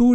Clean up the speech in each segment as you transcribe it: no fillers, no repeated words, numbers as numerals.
2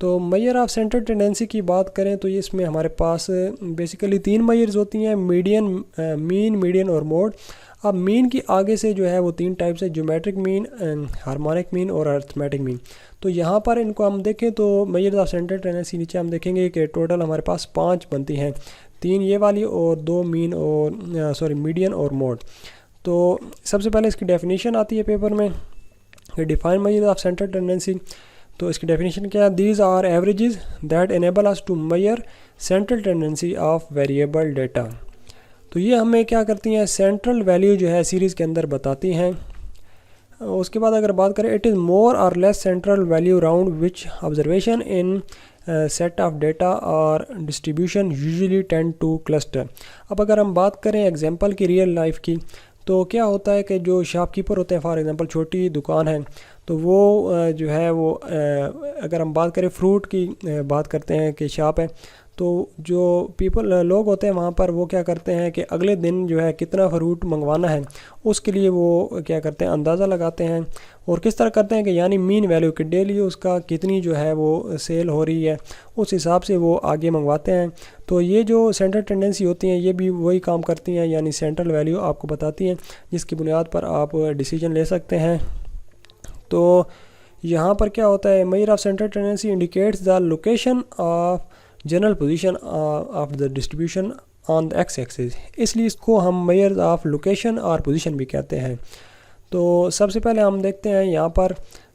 تو mayor of central tendency کی بات کریں تو اس میں ہمارے پاس بیسیکلی 3 میئرز ہوتی ہیں، مین، میڈین اور موڈ۔ اب مین کی آگے سے جو ہے وہ 3 ٹائپس ہے، جیومیٹرک مین، ہارمونک مین اور ارتھمیٹک مین۔ تو یہاں پر ان کو ہم دیکھیں تو میئرز آف سینٹرل ٹینڈنسی نیچے ہم دیکھیں گے کہ ٹوٹل ہمارے پاس 5 بنتی ہیں، 3 یہ والی اور 2 مین اور میڈین اور موڈ۔ تو سب سے پہلے اس کی ڈیفینیشن آتی ہے پیپر میں کہ define measures of central tendency. تو اس کی ڈیفینیشن کیا ہے؟ These are averages that enable us to measure central tendency of variable data. تو یہ ہمیں کیا کرتی ہیں؟ سینٹرل ویلیو جو ہے سیریز کے اندر بتاتی ہیں۔ اس کے بعد اگر بات کریں it is more or less central value round which observation in set of data or distribution usually tend to cluster. اب اگر ہم بات کریں ایگزامپل کی ریئل لائف کی، تو کیا ہوتا ہے کہ جو شاپ کیپر ہوتے ہیں، فار ایگزامپل چھوٹی دکان ہے، تو وہ جو ہے وہ اگر ہم بات کریں فروٹ کی بات کرتے ہیں کہ شاپ ہے، تو جو لوگ ہوتے ہیں وہاں پر وہ کیا کرتے ہیں کہ اگلے دن جو ہے کتنا فروٹ منگوانا ہے اس کے لیے وہ کیا کرتے ہیں؟ اندازہ لگاتے ہیں، اور کس طرح کرتے ہیں کہ یعنی مین ویلیو کہ ڈیلی اس کا کتنی جو ہے وہ سیل ہو رہی ہے، اس حساب سے وہ آگے منگواتے ہیں۔ تو یہ جو سینٹرل ٹینڈنسی ہوتی ہیں یہ بھی وہی کام کرتی ہیں، یعنی سینٹرل ویلیو آپ کو بتاتی ہیں جس کی بنیاد پر آپ ڈیسیجن لے سکتے ہیں۔ تو یہاں پر کیا ہوتا ہے؟ Measure of central tendency indicates the location of general position of the distribution on the X axis, اس لیے اس کو ہم میئر آف لوکیشن اور پوزیشن بھی کہتے ہیں۔ تو سب سے پہلے ہم دیکھتے ہیں یہاں پر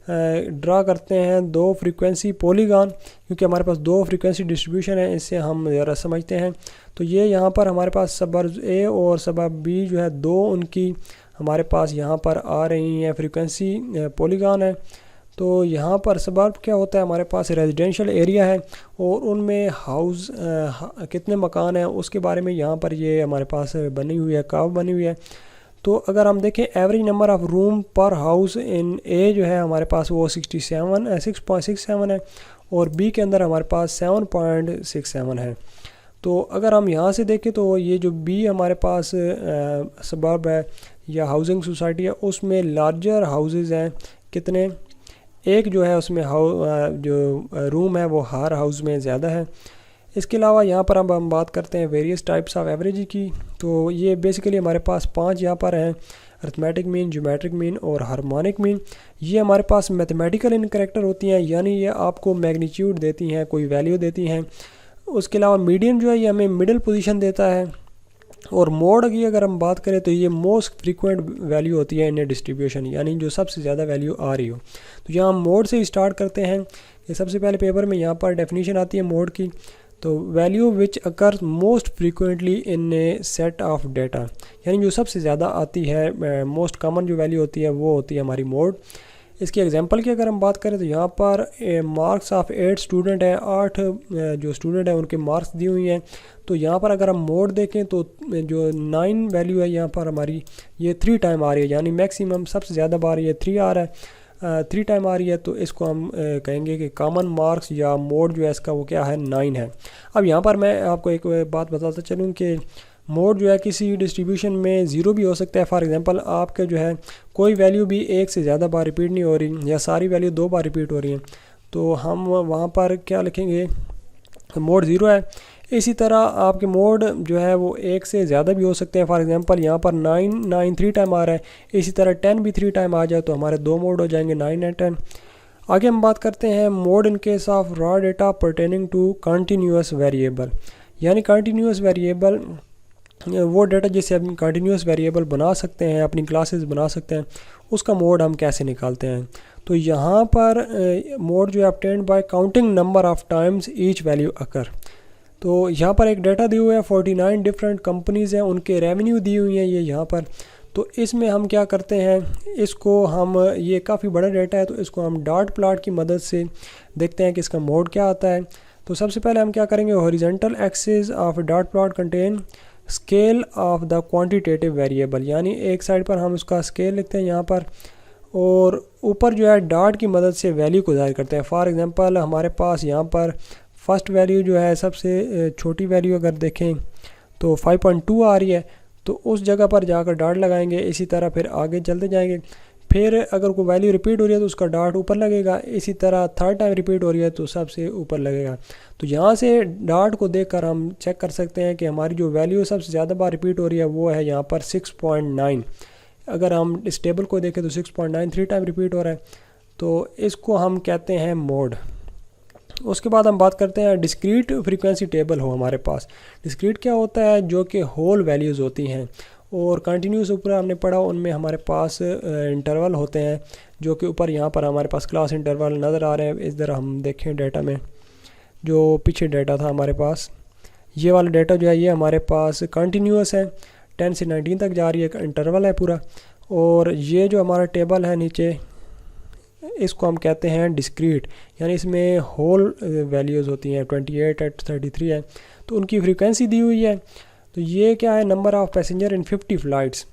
ڈرا کرتے ہیں 2 فریکوینسی پولیگان، کیونکہ ہمارے پاس 2 فریکوینسی ڈسٹریبیوشن ہے، اس سے ہم ذرا سمجھتے ہیں۔ تو یہ یہاں پر ہمارے پاس سبرز اے اور سبب بی جو ہے 2 ان کی ہمارے پاس یہاں پر آ رہی ہیں فریکوینسی پولیگان ہے۔ تو یہاں پر سبب کیا ہوتا ہے؟ ہمارے پاس ریزیڈینشل ایریا ہے اور ان میں ہاؤس کتنے مکان ہیں اس کے بارے میں یہاں پر یہ ہمارے پاس بنی ہوئی ہے، کاو بنی ہوئی ہے۔ تو اگر ہم دیکھیں average number of room per house in A جو ہے ہمارے پاس وہ 6.67 ہے، اور بی کے اندر ہمارے پاس 7.67 ہے۔ تو اگر ہم یہاں سے دیکھیں تو یہ جو بی ہمارے پاس سبب ہے یا ہاؤسنگ سوسائٹی ہے، اس میں لارجر ہاؤسز ہیں کتنے؟ ایک جو ہے اس میں جو روم ہے وہ ہر ہاؤس میں زیادہ ہے۔ اس کے علاوہ یہاں پر اب ہم بات کرتے ہیں ویریس ٹائپس آف ایوریج کی۔ تو یہ بیسیکلی ہمارے پاس 5 یہاں پر ہیں، ارتھمیٹک مین، جیومیٹرک مین اور ہارمونک مین۔ یہ ہمارے پاس میتھمیٹیکل ان کریکٹر ہوتی ہیں، یعنی یہ آپ کو میگنیچیوڈ دیتی ہیں، کوئی ویلیو دیتی ہیں۔ اس کے علاوہ میڈین جو ہے یہ ہمیں مڈل پوزیشن دیتا ہے، اور موڈ کی اگر ہم بات کریں تو یہ موسٹ فریکوینٹ ویلیو ہوتی ہے ان ڈسٹریبیوشن، یعنی جو سب سے زیادہ ویلیو آ رہی ہو۔ تو یہاں ہم موڈ سے اسٹارٹ کرتے ہیں کہ سب سے پہلے پیپر میں یہاں پر ڈیفینیشن آتی ہے موڈ کی، تو value which occurs most frequently in a set of data, یعنی جو سب سے زیادہ آتی ہے، موسٹ کامن جو ویلیو ہوتی ہے وہ ہوتی ہے ہماری موڈ۔ اس کی ایگزامپل کی اگر ہم بات کریں تو یہاں پر مارکس آف 8 اسٹوڈنٹ ہیں، 8 جو اسٹوڈنٹ ہیں ان کے مارکس دی ہوئی ہیں۔ تو یہاں پر اگر ہم موڈ دیکھیں تو جو 9 ویلیو ہے یہاں پر ہماری یہ 3 ٹائم آ رہی ہے، یعنی میکسیمم سب سے زیادہ بار یہ 3 آ رہا ہے، 3 ٹائم آ رہی ہے، تو اس کو ہم کہیں گے کہ کامن مارکس یا موڈ جو ہے اس کا وہ کیا ہے؟ 9 ہے۔ اب یہاں پر میں آپ کو ایک بات بتاتا چلوں کہ موڈ جو ہے کسی ڈسٹریبیوشن میں 0 بھی ہو سکتا ہے۔ فار ایگزامپل آپ کے جو ہے کوئی ویلیو بھی 1 سے زیادہ بار ریپیٹ نہیں ہو رہی، یا ساری ویلیو 2 بار ریپیٹ ہو رہی ہیں، تو ہم وہاں پر کیا لکھیں گے؟ موڈ 0 ہے۔ اسی طرح آپ کے موڈ جو ہے وہ 1 سے زیادہ بھی ہو سکتے ہیں۔ فار ایگزامپل یہاں پر 9 3 ٹائم آ رہا ہے، اسی طرح 10 بھی 3 ٹائم آ جائے تو ہمارے 2 موڈ ہو جائیں گے، 9 اور 10۔ آگے ہم بات کرتے ہیں mode in case of raw data pertaining to continuous variable, یعنی کنٹینیوس ویریبل وہ ڈیٹا جسے ہم کنٹینیوس ویریبل بنا سکتے ہیں، اپنی کلاسز بنا سکتے ہیں، اس کا موڈ ہم کیسے نکالتے ہیں؟ تو یہاں پر موڈ جو ہے obtained by counting number of times each value occur۔ تو یہاں پر ایک ڈیٹا دی ہوئے ہے، 49 ڈفرینٹ کمپنیز ہیں، ان کے ریونیو دی ہوئی ہیں یہ یہاں پر۔ تو اس میں ہم کیا کرتے ہیں؟ اس کو ہم یہ کافی بڑا ڈیٹا ہے تو اس کو ہم ڈاٹ پلاٹ کی مدد سے دیکھتے ہیں کہ اس کا موڈ کیا آتا ہے۔ تو سب سے پہلے ہم کیا کریں گے؟ Horizontal axis of dot plot contain scale of the quantitative variable, یعنی ایک سائڈ پر ہم اس کا اسکیل لکھتے ہیں یہاں پر، اور اوپر جو ہے ڈاٹ کی مدد سے ویلیو کو ظاہر کرتے ہیں۔ فار ایگزامپل ہمارے پاس یہاں پر فرسٹ ویلیو جو ہے سب سے چھوٹی ویلیو اگر دیکھیں تو 5.2 آ رہی ہے، تو اس جگہ پر جا کر ڈاٹ لگائیں گے، اسی طرح پھر آگے چلتے جائیں گے۔ پھر اگر کوئی ویلیو ریپیٹ ہو رہی ہے تو اس کا ڈاٹ اوپر لگے گا، اسی طرح تھرڈ ٹائم ریپیٹ ہو رہی ہے تو سب سے اوپر لگے گا۔ تو یہاں سے ڈاٹ کو دیکھ کر ہم چیک کر سکتے ہیں کہ ہماری جو ویلیو سب سے زیادہ بار ریپیٹ ہو رہی ہے وہ ہے یہاں پر 6.9۔ اگر ہم اس ٹیبل کو دیکھیں تو 6.9 3 ٹائم ریپیٹ ہو رہا ہے، تو اس کو ہم کہتے ہیں موڈ۔ اس کے بعد ہم بات کرتے ہیں ڈسکریٹ فریکوینسی ٹیبل ہو ہمارے پاس۔ ڈسکریٹ کیا ہوتا ہے؟ جو کہ ہول ویلیوز ہوتی ہیں، اور کنٹینیوس اوپر ہم نے پڑھا ان میں ہمارے پاس انٹرول ہوتے ہیں، جو کہ اوپر یہاں پر ہمارے پاس کلاس انٹرول نظر آ رہے ہیں۔ اس طرح ہم دیکھیں ڈیٹا میں جو پیچھے ڈیٹا تھا ہمارے پاس، یہ والا ڈیٹا جو ہے یہ ہمارے پاس کنٹینیوس ہے، 10 سے 19 تک جا رہی ہے، انٹرول ہے پورا۔ اور یہ جو ہمارا ٹیبل ہے نیچے، اس کو ہم کہتے ہیں ڈسکریٹ، یعنی اس میں ہول ویلیوز ہوتی ہیں، 28 33 ہے، تو ان کی فریکوینسی دی ہوئی ہے۔ تو یہ کیا ہے؟ Number of passenger in 50 flights,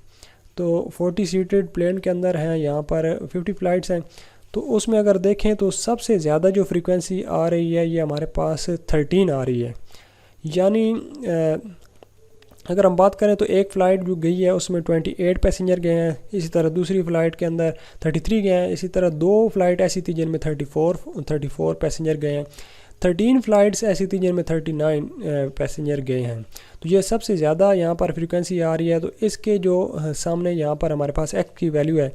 تو 40 سیٹڈ پلین کے اندر ہیں، یہاں پر 50 فلائٹس ہیں۔ تو اس میں اگر دیکھیں تو سب سے زیادہ جو فریکوینسی آ رہی ہے یہ ہمارے پاس 13 آ رہی ہے، یعنی اگر ہم بات کریں تو ایک فلائٹ جو گئی ہے اس میں 28 پیسنجر گئے ہیں، اسی طرح دوسری فلائٹ کے اندر 33 گئے ہیں، اسی طرح 2 فلائٹ ایسی تھی جن میں 34 پیسنجر گئے ہیں، 13 فلائٹس ایسی تھی جن میں 39 پیسنجر گئے ہیں۔ تو یہ سب سے زیادہ یہاں پر فریکوینسی آ رہی ہے، تو اس کے جو سامنے یہاں پر ہمارے پاس ایکس کی ویلیو ہے،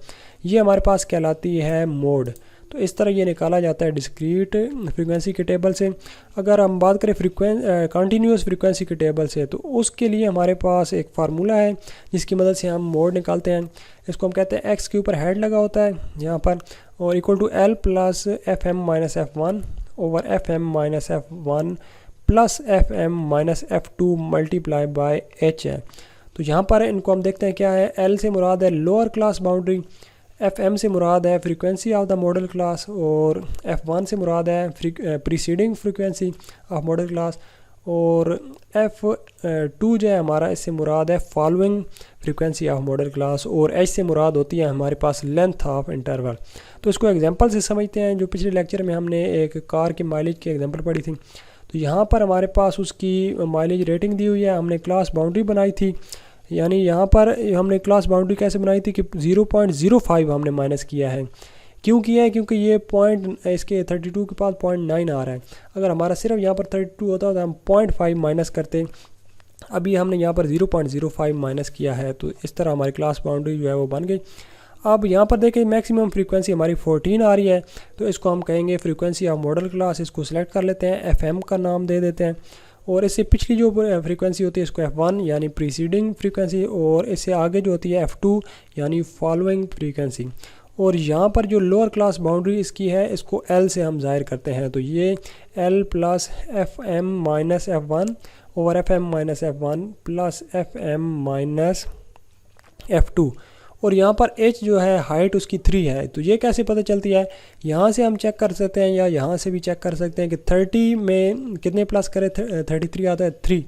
یہ ہمارے پاس کہلاتی ہے موڈ۔ تو اس طرح یہ نکالا جاتا ہے ڈسکریٹ فریکوینسی کے ٹیبل سے۔ اگر ہم بات کریں کنٹینیوس فریکوینسی کے ٹیبل سے، تو اس کے لیے ہمارے پاس ایک فارمولہ ہے جس کی مدد سے ہم موڈ نکالتے ہیں۔ اس کو ہم کہتے ہیں ایکس کے اوپر ہیڈ لگا ہوتا ہے یہاں پر، اور equal to L plus F M minus F one over F M minus F one plus F M minus F two multiply by H ہے۔ تو یہاں پر ان کو ہم دیکھتے ہیں کیا ہے۔ ایل سے مراد ہے lower class boundary, F M سے مراد ہے frequency of the modal class, اور ایف ون سے مراد ہے preceding frequency of modal class, اور ایف ٹو جو ہے ہمارا اس سے مراد ہے following frequency of modal class, اور ایچ سے مراد ہوتی ہے ہمارے پاس لینتھ آف انٹرول۔ تو اس کو ایگزامپل سے سمجھتے ہیں۔ جو پچھلے لیکچر میں ہم نے ایک کار کے مائلیج کی ایگزامپل پڑھی تھی، تو یہاں پر ہمارے پاس اس کی مائلیج ریٹنگ دی ہوئی ہے، ہم نے کلاس باؤنڈری بنائی تھی، یعنی یہاں پر ہم نے کلاس باؤنڈری کیسے بنائی تھی کہ 0.05 ہم نے مائنس کیا ہے۔ کیوں کیا ہے؟ کیونکہ یہ پوائنٹ اس کے 32 کے پاس 0.9 آ رہا ہے۔ اگر ہمارا صرف یہاں پر 32 ہوتا تو ہم 0.5 مائنس کرتے، ابھی ہم نے یہاں پر 0.05 مائنس کیا ہے، تو اس طرح ہماری کلاس باؤنڈری جو ہے وہ بن گئی۔ اب یہاں پر دیکھیں میکسیمم فریکوینسی ہماری 14 آ رہی ہے، تو اس کو ہم کہیں گے فریکوینسی آف ماڈل کلاس۔ اس کو سلیکٹ کر لیتے ہیں، ایف ایم کا نام دے دیتے ہیں، اور اس سے پچھلی جو فریکوینسی ہوتی ہے اس کو ایف ون یعنی پریسیڈنگ فریکوینسی، اور اس سے آگے جو ہوتی ہے ایف ٹو یعنی فالوئنگ فریکوینسی، اور یہاں پر جو لوور کلاس باؤنڈری اس کی ہے اس کو ایل سے ہم ظاہر کرتے ہیں۔ تو یہ L plus F M minus F one over F M minus F one plus F M minus F two, اور یہاں پر ایچ جو ہے ہائٹ اس کی 3 ہے۔ تو یہ کیسے پتہ چلتی ہے؟ یہاں سے ہم چیک کر سکتے ہیں یا یہاں سے بھی چیک کر سکتے ہیں کہ 30 میں کتنے پلس کرے، 33 آتا ہے 3،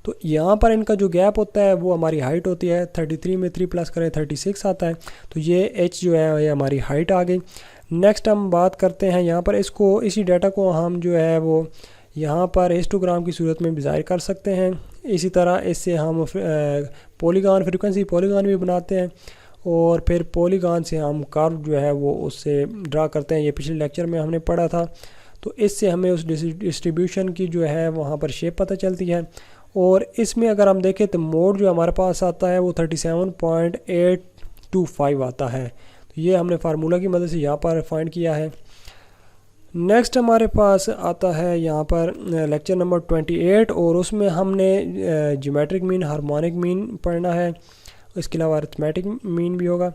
تو یہاں پر ان کا جو گیپ ہوتا ہے وہ ہماری ہائٹ ہوتی ہے، 33 میں 3 پلس کرے 36 آتا ہے، تو یہ ایچ جو ہے یہ ہماری ہائٹ آ گئی۔ نیکسٹ ہم بات کرتے ہیں یہاں پر اسی ڈیٹا کو ہم جو ہے وہ یہاں پر ہسٹوگرام کی صورت میں بھی ظاہر کر سکتے ہیں۔ اسی طرح اس سے ہم پولیگان فریکوینسی پولیگان بھی بناتے ہیں، اور پھر پولیگان سے ہم کارو جو ہے وہ اس سے ڈرا کرتے ہیں، یہ پچھلے لیکچر میں ہم نے پڑھا تھا۔ تو اس سے ہمیں اس ڈسٹریبیوشن کی جو ہے وہاں پر شیپ پتہ چلتی ہے، اور اس میں اگر ہم دیکھیں تو موڈ جو ہمارے پاس آتا ہے وہ 37.825 آتا ہے۔ تو یہ ہم نے فارمولہ کی مدد سے یہاں پر فائنڈ کیا ہے۔ نیکسٹ ہمارے پاس آتا ہے یہاں پر لیکچر نمبر 28، اور اس میں ہم نے جیومیٹرک مین، ہارمونک مین پڑھنا ہے، اس کے علاوہ ارتھمیٹک مین بھی ہوگا۔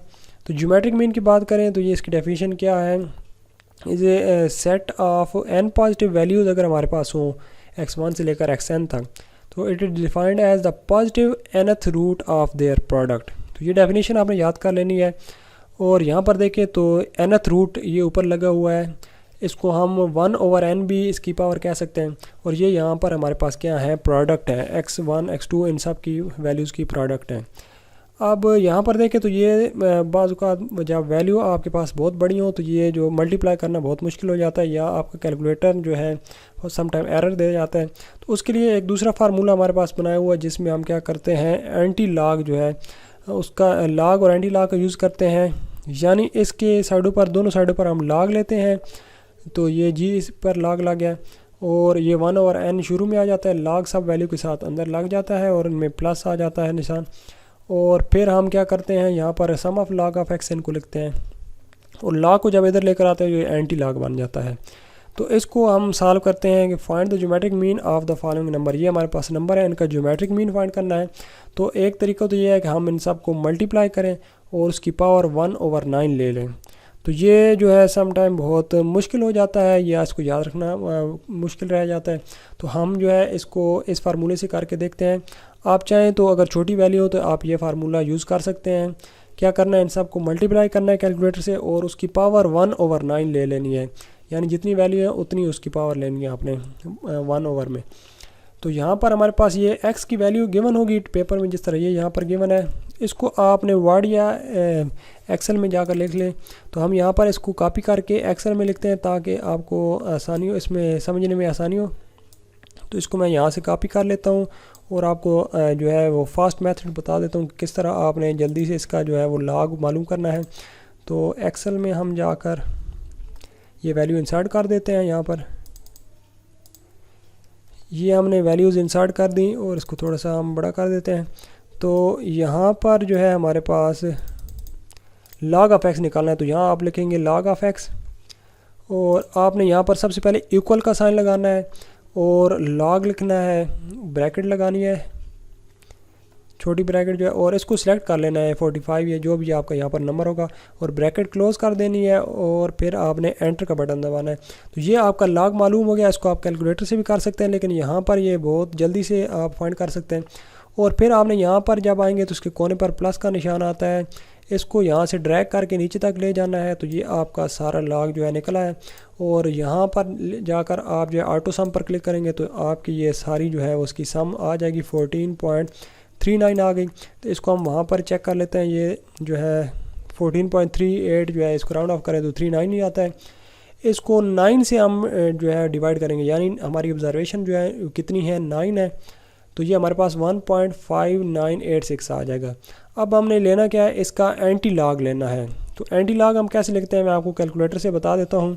تو جیومیٹرک مین کی بات کریں تو یہ اس کی ڈیفینیشن کیا ہے؟ Is a set of n positive values اگر ہمارے پاس ہوں x1 سے لے کر xn تک، تو it is defined as the positive nth root of their product. تو یہ ڈیفینیشن آپ نے یاد کر لینی ہے، اور یہاں پر دیکھیں تو nth روٹ یہ اوپر لگا ہوا ہے، اس کو ہم 1/n بھی اس کی پاور کہہ سکتے ہیں، اور یہ یہاں پر ہمارے پاس کیا ہے؟ پروڈکٹ ہے، x1 x2 ان سب کی ویلیوز کی پروڈکٹ ہے۔ اب یہاں پر دیکھیں تو یہ بعض اوقات جب ویلیو آپ کے پاس بہت بڑی ہوں تو یہ جو ملٹیپلائی کرنا بہت مشکل ہو جاتا ہے، یا آپ کا کیلکولیٹر جو ہے سم ٹائم ایرر دے جاتا ہے۔ تو اس کے لیے ایک دوسرا فارمولہ ہمارے پاس بنایا ہوا ہے جس میں ہم کیا کرتے ہیں، اینٹی لاگ جو ہے اس کا لاگ اور اینٹی لاگ کا یوز کرتے ہیں، یعنی اس کے سائڈوں پر دونوں سائڈوں پر ہم لاگ لیتے ہیں تو یہ جی اس پر لاگ لگ گیا اور یہ 1/n شروع میں آ جاتا ہے، لاگ سب ویلیو کے ساتھ اندر لگ جاتا ہے اور ان میں پلس آ جاتا ہے نشان. اور پھر ہم کیا کرتے ہیں یہاں پر سم آف لاگ آف ایکس ان کو لکھتے ہیں اور لاگ کو جب ادھر لے کر آتے ہیں یہ اینٹی لاگ بن جاتا ہے. تو اس کو ہم سالو کرتے ہیں کہ find the geometric mean of the following number. یہ ہمارے پاس نمبر ہے، ان کا جیومیٹرک مین فائنڈ کرنا ہے. تو ایک طریقہ تو یہ ہے کہ ہم ان سب کو ملٹیپلائی کریں اور اس کی پاور 1/9 لے لیں. تو یہ جو ہے سم ٹائم بہت مشکل ہو جاتا ہے، یا اس کو یاد رکھنا مشکل رہ جاتا ہے. تو ہم جو ہے اس کو اس فارمولے سے کر کے دیکھتے ہیں. آپ چاہیں تو اگر چھوٹی ویلیو ہو تو آپ یہ فارمولہ یوز کر سکتے ہیں. کیا کرنا ہے، ان سب کو ملٹیپلائی کرنا ہے کیلکولیٹر سے اور اس کی پاور 1/9 لے لینی ہے. یعنی جتنی ویلیو ہے اتنی اس کی پاور لینی ہے آپ نے 1 میں. تو یہاں پر ہمارے پاس یہ ایکس کی ویلیو گیون ہوگی پیپر میں جس طرح یہ یہاں پر گیون ہے. اس کو آپ نے ورڈ یا ایکسل میں جا کر لکھ لیں. تو ہم یہاں پر اس کو کاپی کر کے ایکسل میں لکھتے ہیں تاکہ آپ کو آسانی ہو، اس میں سمجھنے میں آسانی ہو. تو اس کو میں یہاں سے کاپی کر لیتا ہوں اور آپ کو جو ہے وہ فاسٹ میتھڈ بتا دیتا ہوں کہ کس طرح آپ نے جلدی سے اس کا جو ہے وہ لاگ معلوم کرنا ہے. تو ایکسل میں ہم جا کر یہ ویلیو انسرٹ کر دیتے ہیں. یہاں پر یہ ہم نے ویلیوز انسرٹ کر دیں اور اس کو تھوڑا سا ہم بڑا کر دیتے ہیں. تو یہاں پر جو ہے ہمارے پاس لاگ آف ایکس نکالنا ہے. تو یہاں آپ لکھیں گے لاگ آف ایکس اور آپ نے یہاں پر سب سے پہلے ایکول کا سائن لگانا ہے اور لاگ لکھنا ہے، بریکٹ لگانی ہے چھوٹی بریکٹ جو ہے، اور اس کو سلیکٹ کر لینا ہے 45 یا جو بھی آپ کا یہاں پر نمبر ہوگا اور بریکٹ کلوز کر دینی ہے اور پھر آپ نے انٹر کا بٹن دبانا ہے. تو یہ آپ کا لاگ معلوم ہو گیا. اس کو آپ کیلکولیٹر سے بھی کر سکتے ہیں لیکن یہاں پر یہ بہت جلدی سے آپ فائنڈ کر سکتے ہیں. اور پھر آپ نے یہاں پر جب آئیں گے تو اس کے کونے پر پلس کا نشان آتا ہے، اس کو یہاں سے ڈریگ کر کے نیچے تک لے جانا ہے. تو یہ آپ کا سارا لاگ جو ہے نکلا ہے اور یہاں پر جا کر آپ جو ہے آٹو سم پر کلک کریں گے تو آپ کی یہ ساری جو ہے اس کی سم آ جائے گی 14.39 آ گئی. تو اس کو ہم وہاں پر چیک کر لیتے ہیں. یہ جو ہے 14.38 جو ہے اس کو راؤنڈ آف کریں تو 39 ہی آتا ہے. اس کو 9 سے ہم جو ہے ڈیوائڈ کریں گے، یعنی ہماری آبزرویشن جو ہے کتنی ہے 9 ہے. تو یہ ہمارے پاس 1.5986 آ جائے گا. اب ہم نے لینا کیا ہے، اس کا اینٹی لاگ لینا ہے. تو اینٹی لاگ ہم کیسے لکھتے ہیں میں آپ کو کیلکولیٹر سے بتا دیتا ہوں.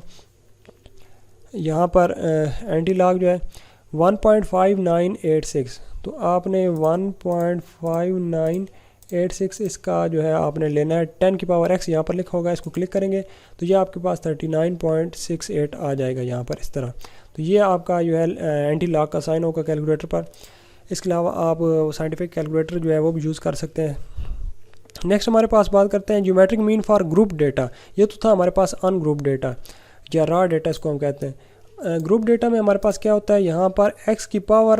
یہاں پر اینٹی لاگ جو ہے 1.5986. تو آپ نے 1.5986 اس کا جو ہے آپ نے لینا ہے 10 کی پاور x یہاں پر لکھا ہوگا. اس کو کلک کریں گے تو یہ آپ کے پاس 39.68 آ جائے گا یہاں پر اس طرح. تو یہ آپ کا جو ہے اینٹی لاگ کا سائن ہوگا کیلکولیٹر پر. اس کے علاوہ آپ سائنٹیفک کیلکولیٹر جو ہے وہ بھی یوز کر سکتے ہیں. نیکسٹ ہمارے پاس بات کرتے ہیں geometric mean for group data. یہ تو تھا ہمارے پاس ان گروپ ڈیٹا یا را ڈیٹا اس کو ہم کہتے ہیں. گروپ ڈیٹا میں ہمارے پاس کیا ہوتا ہے، یہاں پر ایکس کی پاور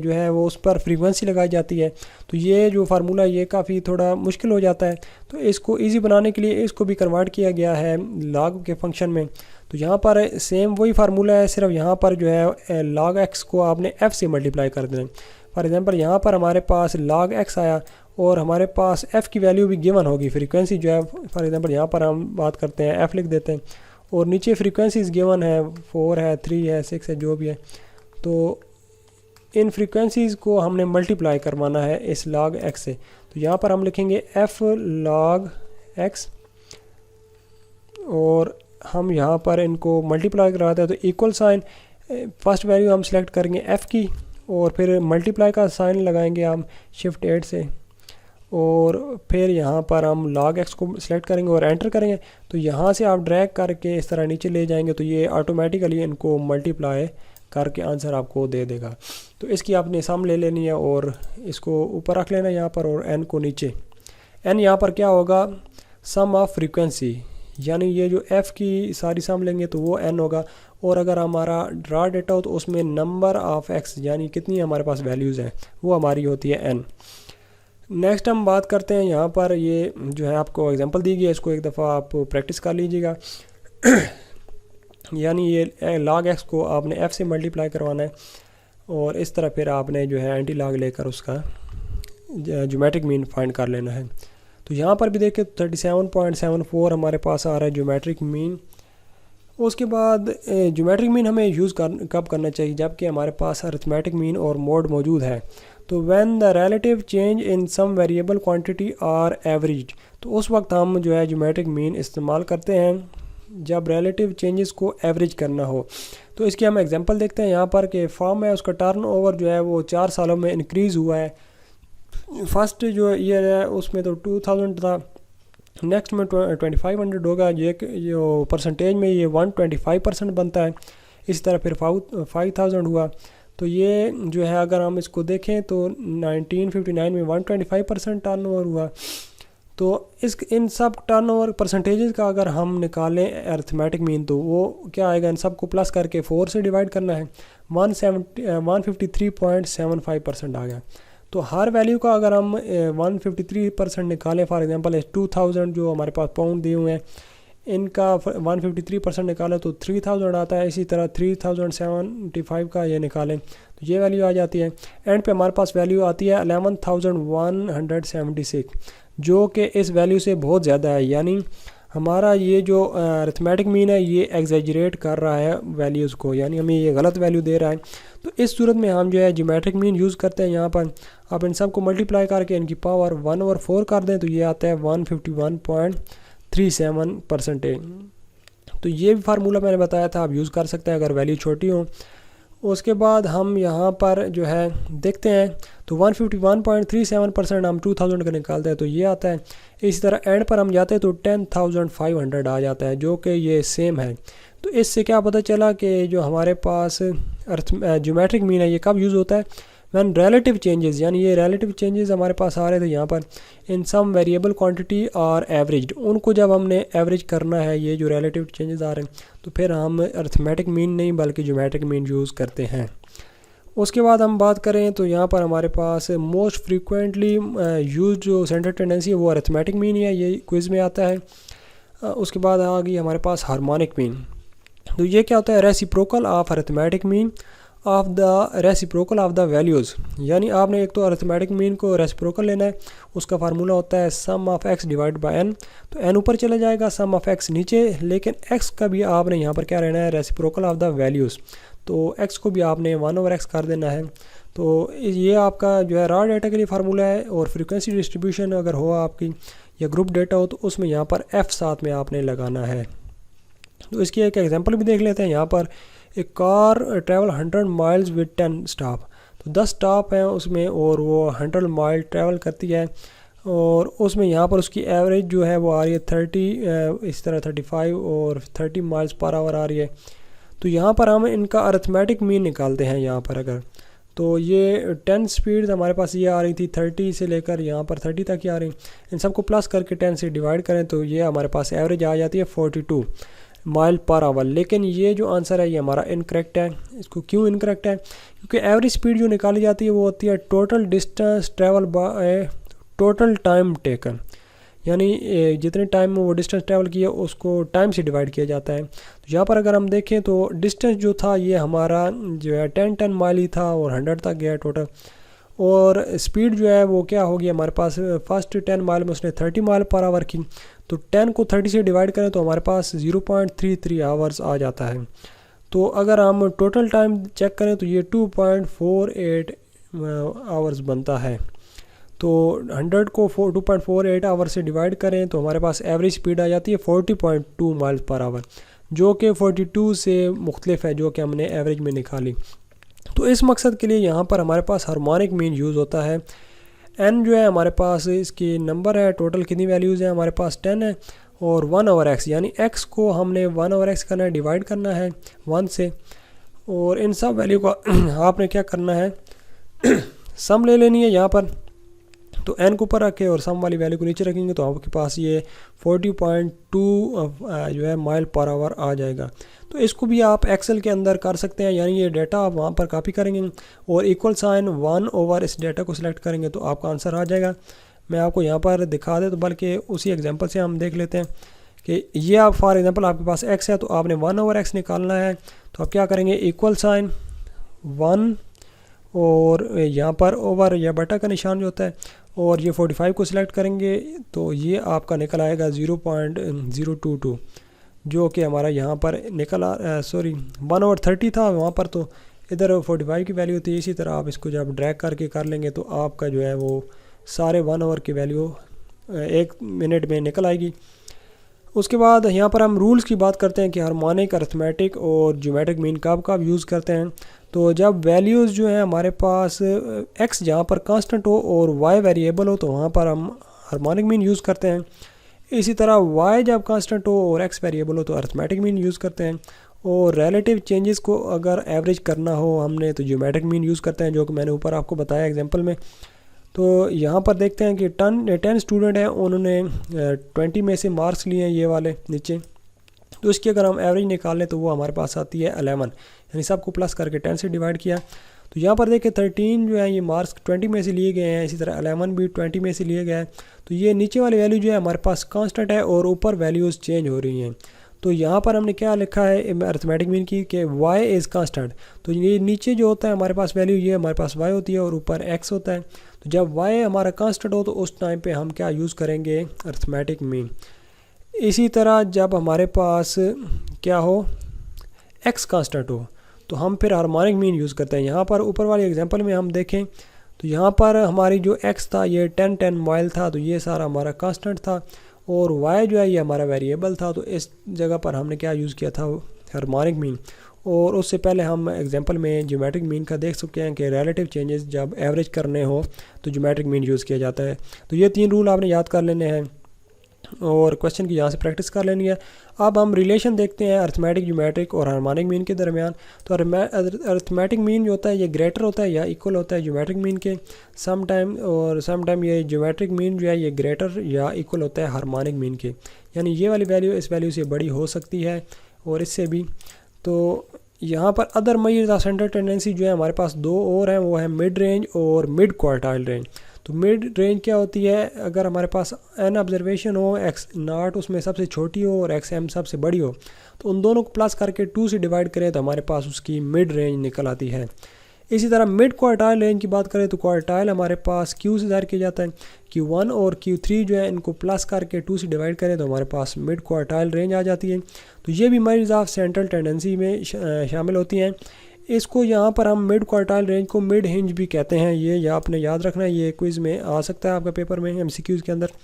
جو ہے وہ اس پر فریکوینسی لگائی جاتی ہے. تو یہ جو فارمولہ یہ کافی تھوڑا مشکل ہو جاتا ہے. تو اس کو ایزی بنانے کے لیے اس کو بھی کنورٹ کیا گیا ہے لاگ کے فنکشن میں. تو یہاں پر سیم وہی فارمولہ ہے، صرف یہاں پر جو ہے لاگ ایکس کو آپ نے ایف سے ملٹیپلائی کر دیں. فار ایگزامپل یہاں پر ہمارے پاس لاگ ایکس آیا اور ہمارے پاس ایف کی ویلیو بھی گیون ہوگی، فریکوینسی جو ہے فار ایگزامپل یہاں پر ہم بات کرتے ہیں ایف لکھ دیتے ہیں اور نیچے فریکوینسیز گیون ہے 4 ہے 3 ہے 6 ہے جو بھی ہے. تو ان فریکوینسیز کو ہم نے ملٹیپلائی کروانا ہے اس لاگ ایکس سے. تو یہاں پر ہم لکھیں گے ایف لاگ ایکس اور ہم یہاں پر ان کو ملٹیپلائی کرواتے ہیں. تو ایکول سائن فرسٹ ویلیو ہم سلیکٹ کریں گے ایف کی اور پھر ملٹیپلائی کا سائن لگائیں گے ہم شفٹ 8 سے اور پھر یہاں پر ہم لاگ ایکس کو سلیکٹ کریں گے اور انٹر کریں گے. تو یہاں سے آپ ڈریگ کر کے اس طرح نیچے لے جائیں گے تو یہ آٹومیٹیکلی ان کو ملٹیپلائی کر کے آنسر آپ کو دے دے گا. تو اس کی آپ نے سم لے لینی ہے اور اس کو اوپر رکھ لینا یہاں پر اور n کو نیچے. n یہاں پر کیا ہوگا، سم آف فریکوینسی، یعنی یہ جو f کی ساری سم لیں گے تو وہ n ہوگا. اور اگر ہمارا را ڈیٹا ہو تو اس میں نمبر آف x یعنی کتنی ہمارے پاس ویلیوز ہیں وہ ہماری ہوتی ہے n. نیکسٹ ہم بات کرتے ہیں یہاں پر یہ جو ہے آپ کو ایگزامپل دی گئی ہے، اس کو ایک دفعہ آپ پریکٹس کر لیجیے گا. یعنی یہ لاگ ایکس کو آپ نے ایف سے ملٹیپلائی کروانا ہے اور اس طرح پھر آپ نے جو ہے اینٹی لاگ لے کر اس کا جیومیٹرک مین فائنڈ کر لینا ہے. تو یہاں پر بھی دیکھیں 37.74 ہمارے پاس آ رہا ہے جیومیٹرک مین. اس کے بعد جیومیٹرک مین ہمیں یوز کب کرنا چاہیے، جب کہ ہمارے پاس ارتھمیٹک مین اور موڈ موجود ہے. تو when the relative change in some variable quantity are average. تو اس وقت ہم جو ہے جیومیٹرک مین استعمال کرتے ہیں جب ریلیٹیو چینجز کو ایوریج کرنا ہو. تو اس کی ہم ایگزامپل دیکھتے ہیں یہاں پر کہ فارم ہے اس کا ٹرن اوور جو ہے وہ 4 سالوں میں انکریز ہوا ہے. فرسٹ جو ایئر ہے اس میں تو 2000 تھا, نیکسٹ میں 2500 ہوگا, یہ جو پرسنٹیج میں یہ 125% بنتا ہے. اسی طرح پھر 5000 ہوا. تو یہ جو ہے اگر ہم اس کو دیکھیں تو 1959 میں 125% ٹرن اوور ہوا. تو ان سب ٹرن اوور پرسنٹیجز کا اگر ہم نکالیں ارتھمیٹک مین تو وہ کیا آئے گا, ان سب کو پلس کر کے 4 سے ڈیوائڈ کرنا ہے, 153.75% آ گیا. تو ہر ویلیو کا اگر ہم 153% نکالیں, فار ایگزامپل 2000 جو ہمارے پاس پاؤنڈ دیے ہوئے ہیں ان کا 153% نکالیں تو 3000 آتا ہے. اسی طرح 3075 کا یہ نکالیں تو یہ ویلیو آ جاتی ہے. اینڈ پہ ہمارے پاس ویلیو آتی ہے 11176 جو کہ اس ویلیو سے بہت زیادہ ہے. یعنی ہمارا یہ جو ارتھمیٹک مین ہے یہ ایگزیجریٹ کر رہا ہے ویلیوز کو, یعنی ہمیں یہ غلط ویلیو دے رہا ہے. تو اس صورت میں ہم جو ہے جیومیٹرک مین یوز کرتے ہیں. یہاں پر آپ ان سب کو ملٹیپلائی کر کے ان کی پاور 1/4 کر دیں تو یہ آتا ہے 151.37%. تو یہ بھی فارمولہ میں نے بتایا تھا, آپ یوز کر سکتے ہیں اگر ویلیو چھوٹی ہوں. اس کے بعد ہم یہاں پر جو ہے دیکھتے ہیں تو 151.37% ہم 2000 کا نکالتے ہیں تو یہ آتا ہے. اسی طرح اینڈ پر ہم جاتے ہیں تو 10500 آ جاتا ہے جو کہ یہ سیم ہے. تو اس سے کیا پتہ چلا کہ جو ہمارے پاس جیومیٹرک مین ہے یہ کب یوز ہوتا ہے, وین ریلیٹیو چینجز, یعنی یہ ریلیٹیو چینجز ہمارے پاس آ رہے تھے یہاں پر ان سم ویریبل کوانٹٹی اور ایوریجڈ, ان کو جب ہم نے ایوریج کرنا ہے یہ جو ریلیٹیو چینجز آ رہے ہیں تو پھر ہم ارتھمیٹک مین نہیں بلکہ جیومیٹرک مین یوز کرتے ہیں. اس کے بعد ہم بات کریں تو یہاں پر ہمارے پاس موسٹ فریکوینٹلی یوز جو سینٹرل ٹینڈنسی ہے وہ ارتھمیٹک مین ہے, یہ کوئز میں آتا ہے. اس کے بعد آ گئی ہمارے پاس ہارمونک مین. تو یہ کیا ہوتا ہے, reciprocal of arithmetic mean of the reciprocal of the values. یعنی آپ نے ایک تو ارتھمیٹک مین کو ریسیپروکل لینا ہے, اس کا فارمولہ ہوتا ہے sum of X divide by N. تو این اوپر چلے جائے گا, سم آف ایکس نیچے, لیکن ایکس کا بھی آپ نے یہاں پر کیا رہنا ہے ریسیپروکل آف دا ویلیوز. تو ایکس کو بھی آپ نے 1/x کر دینا ہے. تو یہ آپ کا جو ہے را ڈیٹا کے لیے فارمولہ ہے. اور فریکوینسی ڈسٹریبیوشن اگر ہو آپ کی یا گروپ ڈیٹا ہو تو اس میں یہاں پر ایف ساتھ میں آپ نے لگانا ہے. تو اس کی ایک ایگزامپل بھی دیکھ لیتے ہیں. یہاں پر ایک کار ٹریول 100 مائلز ود 10 اسٹاپ. تو 10 اسٹاپ ہیں اس میں اور وہ 100 مائل ٹریول کرتی ہے, اور اس میں یہاں پر اس کی ایوریج جو ہے وہ آ رہی ہے 30, اس طرح 35 اور 30 مائلز پر آور آ رہی ہے. تو یہاں پر ہم ان کا ارتھمیٹک مین نکالتے ہیں. یہاں پر اگر تو یہ 10 سپیڈ ہمارے پاس یہ آ رہی تھی 30 سے لے کر یہاں پر 30 تک ہی آ رہی, ان سب کو پلس کر کے 10 سے ڈیوائڈ کریں تو یہ ہمارے پاس ایوریج آ جاتی ہے 42 مائل پر آور. لیکن یہ جو آنسر ہے یہ ہمارا انکریکٹ ہے. اس کو کیوں انکریکٹ ہے, کیونکہ ایوریج سپیڈ جو نکالی جاتی ہے وہ ہوتی ہے total distance travel by total time taken. یعنی جتنے ٹائم میں وہ ڈسٹینس ٹریول کیا اس کو ٹائم سے ڈیوائڈ کیا جاتا ہے. تو یہاں پر اگر ہم دیکھیں تو ڈسٹینس جو تھا یہ ہمارا جو ہے 10 مائل ہی تھا اور 100 تک گیا ٹوٹل. اور سپیڈ جو ہے وہ کیا ہوگی ہمارے پاس, فرسٹ 10 مائل میں اس نے 30 مائل پر آور کی, تو 10 کو 30 سے ڈیوائڈ کریں تو ہمارے پاس 0.33 آورز آ جاتا ہے. تو اگر ہم ٹوٹل ٹائم چیک کریں تو یہ 2.48 آورز بنتا ہے. تو 100 کو 2.48 آور سے ڈیوائڈ کریں تو ہمارے پاس ایوریج سپیڈ آ جاتی ہے 40.2 مائلز پر آور, جو کہ 42 سے مختلف ہے جو کہ ہم نے ایوریج میں نکالی. تو اس مقصد کے لیے یہاں پر ہمارے پاس ہارمونک مین یوز ہوتا ہے. n جو ہے ہمارے پاس اس کی نمبر ہے, ٹوٹل کتنی ویلیوز ہیں ہمارے پاس 10 ہے, اور 1/x یعنی x کو ہم نے 1/x کرنا ہے, ڈیوائڈ کرنا ہے 1 سے, اور ان سب ویلیو کو آپ نے کیا کرنا ہے سم لے لینی ہے یہاں پر. تو n کو اوپر رکھے اور سم والی ویلیو کو نیچے رکھیں گے تو آپ کے پاس یہ 40.2 جو ہے مائل پر آور آ جائے گا. تو اس کو بھی آپ ایکسل کے اندر کر سکتے ہیں, یعنی یہ ڈیٹا آپ وہاں پر کاپی کریں گے اور ایکول سائن 1/, اس ڈیٹا کو سلیکٹ کریں گے تو آپ کا آنسر آ جائے گا. میں آپ کو یہاں پر دکھا دیں تو بلکہ اسی ایگزامپل سے ہم دیکھ لیتے ہیں کہ یہ آپ فار ایگزامپل آپ کے پاس x ہے تو آپ نے 1/x نکالنا ہے. تو آپ کیا کریں گے, ایکول سائن 1 اور یہاں پر اوور یا بٹا کا نشان جو ہوتا ہے, اور یہ 45 کو سلیکٹ کریں گے تو یہ آپ کا نکل آئے گا 0.022, جو کہ ہمارا یہاں پر نکل 1/30 تھا وہاں پر, تو ادھر 45 کی ویلیو تھی. اسی طرح آپ اس کو جب ڈریگ کر کے کر لیں گے تو آپ کا جو ہے وہ سارے 1 اوور کی ویلیو 1 منٹ میں نکل آئے گی۔ اس کے بعد یہاں پر ہم رولز کی بات کرتے ہیں کہ ہارمونک، ارتھمیٹک اور جیومیٹرک مین کب یوز کرتے ہیں۔ تو جب ویلیوز جو ہیں ہمارے پاس ایکس جہاں پر کانسٹنٹ ہو اور وائی ویریبل ہو تو وہاں پر ہم ہارمونک مین یوز کرتے ہیں۔ اسی طرح وائی جب کانسٹنٹ ہو اور ایکس ویریبل ہو تو ارتھمیٹک مین یوز کرتے ہیں، اور ریلیٹیو چینجز کو اگر ایوریج کرنا ہو ہم نے تو جیومیٹرک مین یوز کرتے ہیں، جو کہ میں نے اوپر آپ کو بتایا ایگزامپل میں۔ تو یہاں پر دیکھتے ہیں کہ 10 اسٹوڈنٹ ہیں، انہوں نے 20 میں سے مارکس لیے ہیں یہ والے نیچے، تو اس کی اگر ہم ایوریج نکال لیں تو وہ ہمارے پاس آتی ہے 11، یعنی سب کو پلس کر کے 10 سے ڈیوائڈ کیا۔ تو یہاں پر دیکھیں 13 جو ہے یہ مارکس 20 میں سے لیے گئے ہیں، اسی طرح 11 بھی 20 میں سے لیے گئے ہیں۔ تو یہ نیچے والی ویلیو جو ہے ہمارے پاس کانسٹنٹ ہے اور اوپر ویلیوز چینج ہو رہی ہیں۔ تو یہاں پر ہم نے کیا لکھا ہے ارتھمیٹک مین کی کہ وائی از کانسٹنٹ، تو یہ نیچے جو ہوتا ہے ہمارے پاس ویلیو یہ ہمارے پاس وائی ہوتی ہے اور اوپر ایکس ہوتا ہے۔ تو جب وائی ہمارا کانسٹنٹ ہو تو اس ٹائم پہ ہم کیا یوز کریں گے؟ Arithmetic mean. اسی طرح جب ہمارے پاس کیا ہو؟ ایکس کانسٹنٹ ہو تو ہم پھر ہارمونک مین یوز کرتے ہیں۔ یہاں پر اوپر والی ایگزامپل میں ہم دیکھیں تو یہاں پر ہماری جو ایکس تھا یہ 10 مائل تھا، تو یہ سارا ہمارا کانسٹنٹ تھا، اور وائی جو ہے یہ ہمارا ویریبل تھا، تو اس جگہ پر ہم نے کیا یوز کیا تھا؟ ہارمونک مین۔ اور اس سے پہلے ہم ایگزامپل میں جیومیٹرک مین کا دیکھ سکتے ہیں کہ ریلیٹیو چینجز جب ایوریج کرنے ہو تو جیومیٹرک مین یوز کیا جاتا ہے۔ تو یہ 3 رول آپ نے یاد کر لینے ہیں اور کویشچن کی یہاں سے پریکٹس کر لینی ہے۔ اب ہم ریلیشن دیکھتے ہیں ارتھمیٹک، جیومیٹرک اور ہارمونک مین کے درمیان۔ تو ارتھمیٹک مین جو ہوتا ہے یہ گریٹر ہوتا ہے یا ایکول ہوتا ہے جیومیٹرک مین کے سم ٹائم یہ جیومیٹرک مین جو ہے یہ گریٹر یا ایکول ہوتا ہے ہارمونک مین کے، یعنی یہ والی ویلیو اس ویلیو سے بڑی ہو سکتی ہے اور اس سے بھی۔ تو یہاں پر other measures of central tendency جو ہے ہمارے پاس 2 اور ہیں، وہ ہیں مڈ رینج اور مڈ کوارٹائل رینج۔ تو مڈ رینج کیا ہوتی ہے؟ اگر ہمارے پاس n آبزرویشن ہو، x0 اس میں سب سے چھوٹی ہو اور xm سب سے بڑی ہو، تو ان دونوں کو پلس کر کے 2 سے ڈیوائڈ کریں تو ہمارے پاس اس کی مڈ رینج نکل آتی ہے۔ اسی طرح مڈ کوارٹائل رینج کی بات کریں تو کوارٹائل ہمارے پاس Q سے ظاہر کیا جاتا ہے، Q1 اور Q3 جو ہے ان کو پلس کر کے 2 سے ڈیوائڈ کریں تو ہمارے پاس مڈ کوارٹائل رینج آ جاتی ہے۔ تو یہ بھی میجرز آف سینٹرل ٹینڈنسی میں شامل ہوتی ہیں۔ اس کو یہاں پر ہم مڈ کوارٹائل رینج کو مڈ ہنج بھی کہتے ہیں، یہ آپ نے یاد رکھنا ہے، یہ کوئز میں آ سکتا ہے آپ کا پیپر میں MCQs کے اندر۔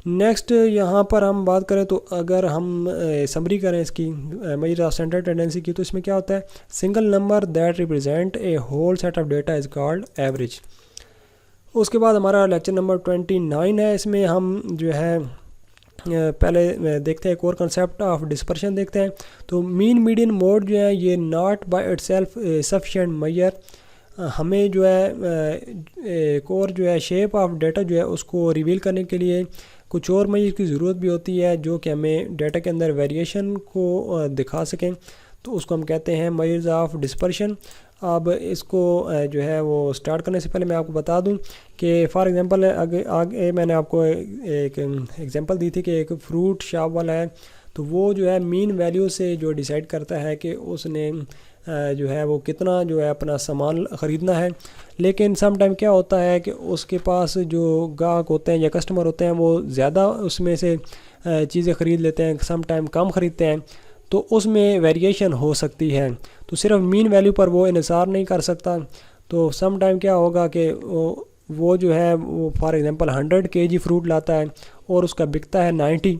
نیکسٹ یہاں پر ہم بات کریں تو اگر ہم سمری کریں اس کی میجر آف سینٹرل ٹینڈنسی کی، تو اس میں کیا ہوتا ہے؟ Single number that represent a whole set of data is called average. اس کے بعد ہمارا لیکچر نمبر 29 ہے، اس میں ہم جو ہے پہلے دیکھتے ہیں ایک اور کنسیپٹ آف ڈسپرشن دیکھتے ہیں۔ تو مین میڈین موڈ جو ہے یہ not by itself sufficient measure, ہمیں جو ہے ایک اور جو ہے شیپ آف ڈیٹا جو ہے اس کو ریویل کرنے کے لیے کچھ اور میجر کی ضرورت بھی ہوتی ہے جو کہ ہمیں ڈیٹا کے اندر ویریشن کو دکھا سکیں، تو اس کو ہم کہتے ہیں میجرز آف ڈسپرشن۔ اب اس کو جو ہے وہ سٹارٹ کرنے سے پہلے میں آپ کو بتا دوں کہ فار ایگزامپل آگے میں نے آپ کو ایک ایگزامپل دی تھی کہ ایک فروٹ شاپ والا ہے، تو وہ جو ہے مین ویلیو سے جو ڈیسائیڈ کرتا ہے کہ اس نے جو ہے وہ کتنا جو ہے اپنا سامان خریدنا ہے، لیکن سم ٹائم کیا ہوتا ہے کہ اس کے پاس جو گاہک ہوتے ہیں یا کسٹمر ہوتے ہیں وہ زیادہ اس میں سے چیزیں خرید لیتے ہیں، سم ٹائم کم خریدتے ہیں، تو اس میں ویریشن ہو سکتی ہے، تو صرف مین ویلیو پر وہ انحصار نہیں کر سکتا۔ تو سم ٹائم کیا ہوگا کہ وہ جو ہے وہ فار ایگزامپل 100 kg فروٹ لاتا ہے اور اس کا بکتا ہے 90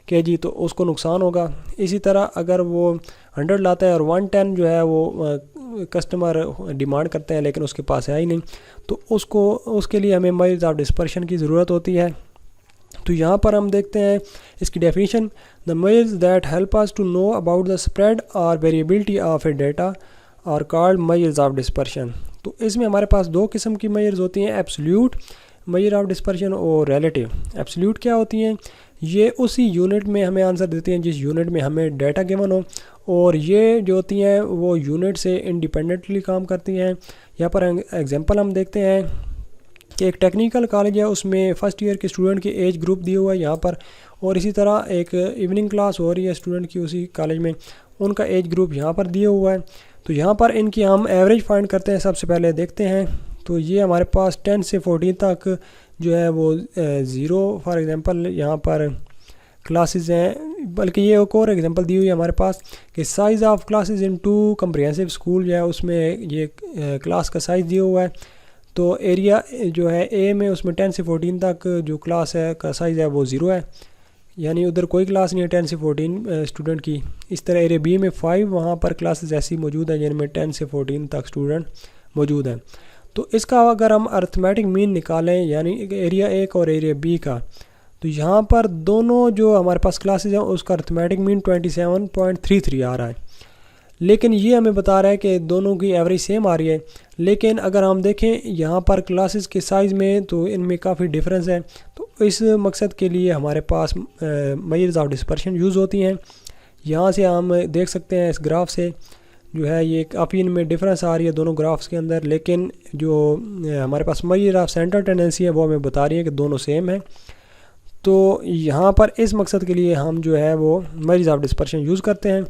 kg، تو اس کو نقصان ہوگا۔ اسی طرح اگر وہ 100 لاتا ہے اور 110 جو ہے وہ کسٹمر ڈیمانڈ کرتے ہیں لیکن اس کے پاس ہے ہی نہیں، تو اس کے لیے ہمیں میجرز آف ڈسپرشن کی ضرورت ہوتی ہے۔ تو یہاں پر ہم دیکھتے ہیں اس کی definition, the measures that help us to know about the spread or variability of a data are called measures of dispersion۔ تو اس میں ہمارے پاس 2 قسم کی میجرز ہوتی ہیں، ایبسلیوٹ میجر آف ڈسپرشن اور ریلیٹیو۔ ایبسلیوٹ کیا ہوتی ہیں؟ یہ اسی یونٹ میں ہمیں آنسر دیتی ہیں جس یونٹ میں ہمیں ڈیٹا گیون ہو، اور یہ جو ہوتی ہیں وہ یونٹ سے انڈیپینڈنٹلی کام کرتی ہیں۔ یہاں پر ایگزامپل ہم دیکھتے ہیں کہ ایک ٹیکنیکل کالج ہے، اس میں فرسٹ ایئر کے اسٹوڈنٹ کی ایج گروپ دی ہوا ہے یہاں پر، اور اسی طرح ایک ایوننگ کلاس ہو رہی ہے اسٹوڈنٹ کی اسی کالج میں، ان کا ایج گروپ یہاں پر دیا ہوا ہے۔ تو یہاں پر ان کی ہم ایوریج فائنڈ کرتے ہیں، سب سے پہلے دیکھتے ہیں۔ تو یہ ہمارے پاس 10 سے 14 تک جو ہے وہ 0 فار ایگزامپل یہاں پر کلاسز ہیں، بلکہ یہ ایک اور ایگزامپل دی ہوئی ہے ہمارے پاس کہ size of classes in 2 comprehensive school جو ہے اس میں یہ کلاس کا سائز دیا ہوا ہے۔ تو ایریا جو ہے اے میں اس میں 10 سے 14 تک جو کلاس ہے کا سائز ہے وہ 0 ہے، یعنی ادھر کوئی کلاس نہیں ہے 10 سے 14 اسٹوڈنٹ کی۔ اس طرح ایریا بی میں 5 وہاں پر کلاسز ایسی موجود ہیں جن میں 10 سے 14 تک اسٹوڈنٹ موجود ہیں۔ تو اس کا اگر ہم ارتھمیٹک مین نکالیں یعنی ایریا اے کا اور ایریا بی کا، تو یہاں پر دونوں جو ہمارے پاس کلاسز ہیں اس کا ارتھمیٹک مین 27.33 آ رہا ہے، لیکن یہ ہمیں بتا رہا ہے کہ دونوں کی ایوریج سیم آ رہی ہے۔ لیکن اگر ہم دیکھیں یہاں پر کلاسز کے سائز میں تو ان میں کافی ڈفرینس ہے، تو اس مقصد کے لیے ہمارے پاس میجرز آف ڈسپرشن یوز ہوتی ہیں۔ یہاں سے ہم دیکھ سکتے ہیں اس گراف سے جو ہے یہ کافی ان میں ڈفرینس آ رہی ہے دونوں گرافس کے اندر، لیکن جو ہمارے پاس میجر آف سینٹر ٹینڈنسی ہے وہ ہمیں بتا رہی ہے کہ دونوں سیم ہیں۔ تو یہاں پر اس مقصد کے لیے ہم جو ہے وہ میجرز آف ڈسپرشن یوز کرتے ہیں۔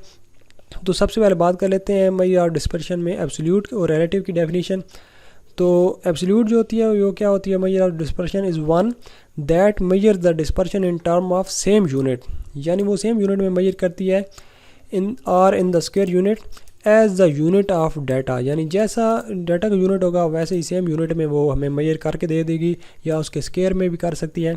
تو سب سے پہلے بات کر لیتے ہیں میجر آف ڈسپرشن میں ایبسلیوٹ اور ریلیٹیو کی ڈیفینیشن۔ تو ایبسلیوٹ جو ہوتی ہے وہ کیا ہوتی ہے؟ Measure of dispersion is one that measure the dispersion in term of same unit, یعنی وہ سیم یونٹ میں میجر کرتی ہے in the square unit as the unit of data, یعنی جیسا ڈیٹا کا یونٹ ہوگا ویسے ہی سیم یونٹ میں وہ ہمیں میجر کر کے دے دے گی، یا اس کے اسکوائر میں بھی کر سکتی ہے۔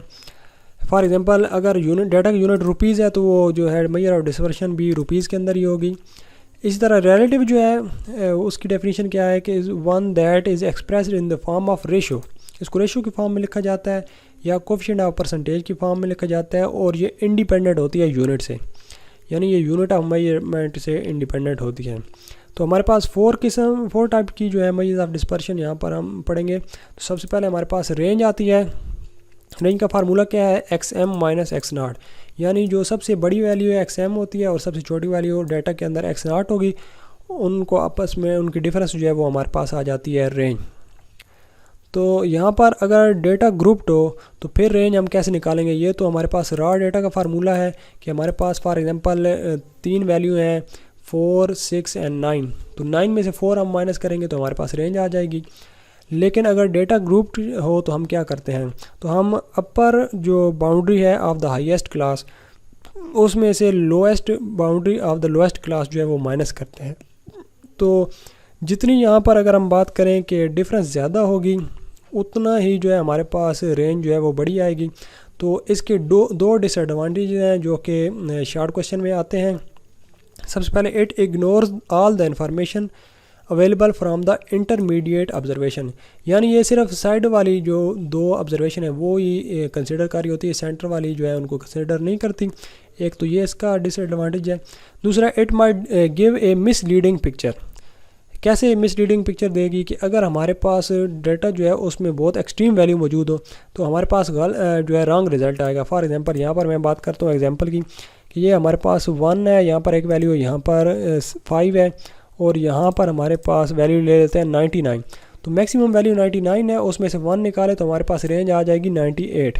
فار ایگزامپل اگر ڈیٹا کا یونٹ روپیز ہے تو وہ جو ہے میجر آف ڈسپرشن بھی روپیز کے اندر ہی ہوگی۔ اسی طرح ریلیٹیو جو ہے اس کی ڈیفینیشن کیا ہے کہ one that is expressed in the form of ratio, اس کو ریشو کی فارم میں لکھا جاتا ہے یا کوفیشینٹ آف پرسنٹیج کی فارم میں لکھا جاتا ہے، اور یہ انڈیپینڈنٹ ہوتی ہے یونٹ سے، یعنی یہ یونٹ آف میجرمنٹ سے انڈیپینڈنٹ ہوتی ہے۔ تو ہمارے پاس 4 ٹائپ کی جو ہے میجرز آف ڈسپرشن یہاں پر ہم پڑھیں گے۔ تو سب سے پہلے ہمارے پاس رینج آتی ہے۔ رینج کا فارمولہ کیا ہے؟ XM - X0، یعنی جو سب سے بڑی ویلیو ہے XM ہوتی ہے اور سب سے چھوٹی ویلیو ڈیٹا کے اندر X0 ہوگی، ان کو آپس میں ان کی ڈفرینس جو ہے وہ ہمارے پاس آ جاتی ہے رینج۔ تو یہاں پر اگر ڈیٹا گروپڈ ہو تو پھر رینج ہم کیسے نکالیں گے؟ یہ تو ہمارے پاس را ڈیٹا کا فارمولہ ہے کہ ہمارے پاس فار ایگزامپل 3 ویلیو ہیں 4، 6 اینڈ 9، تو 9 میں سے 4 ہم مائنس کریں گے تو ہمارے پاس رینج آ جائے گی۔ لیکن اگر ڈیٹا گروپڈ ہو تو ہم کیا کرتے ہیں؟ تو ہم اپر جو باؤنڈری ہے آف دا ہائیسٹ کلاس اس میں سے lowest boundary of the lowest class جو ہے وہ مائنس کرتے ہیں۔ تو جتنی یہاں پر اگر ہم بات کریں کہ ڈفرینس زیادہ ہوگی اتنا ہی جو ہے ہمارے پاس رینج جو ہے وہ بڑی آئے گی۔ تو اس کے دو ڈس ایڈوانٹیج ہیں جو کہ شارٹ کوشچن میں آتے ہیں۔ سب سے پہلے it ignores all the information available from the intermediate observation, یعنی یہ صرف سائڈ والی جو 2 آبزرویشن ہے وہ ہی کنسیڈر کر رہی ہوتی ہے، سینٹر والی جو ہے ان کو کنسیڈر نہیں کرتی۔ ایک تو یہ اس کا ڈس ایڈوانٹیج ہے۔ دوسرا it might give a miss leading picture. کیسے مس لیڈنگ پکچر دے گی؟ کہ اگر ہمارے پاس ڈیٹا جو ہے اس میں بہت ایکسٹریم ویلیو موجود ہو تو ہمارے پاس جو ہے رانگ رزلٹ آئے گا۔ فار ایگزامپل یہاں پر میں بات کرتا ہوں ایگزامپل کی کہ یہ ہمارے پاس 1 ہے، یہاں پر ایک ویلیو، یہاں پر 5 ہے، اور یہاں پر ہمارے پاس ویلیو لے لیتے ہیں 99، تو میکسیمم ویلیو 99 ہے، اس میں سے 1 نکالے تو ہمارے پاس رینج آ جائے گی 98۔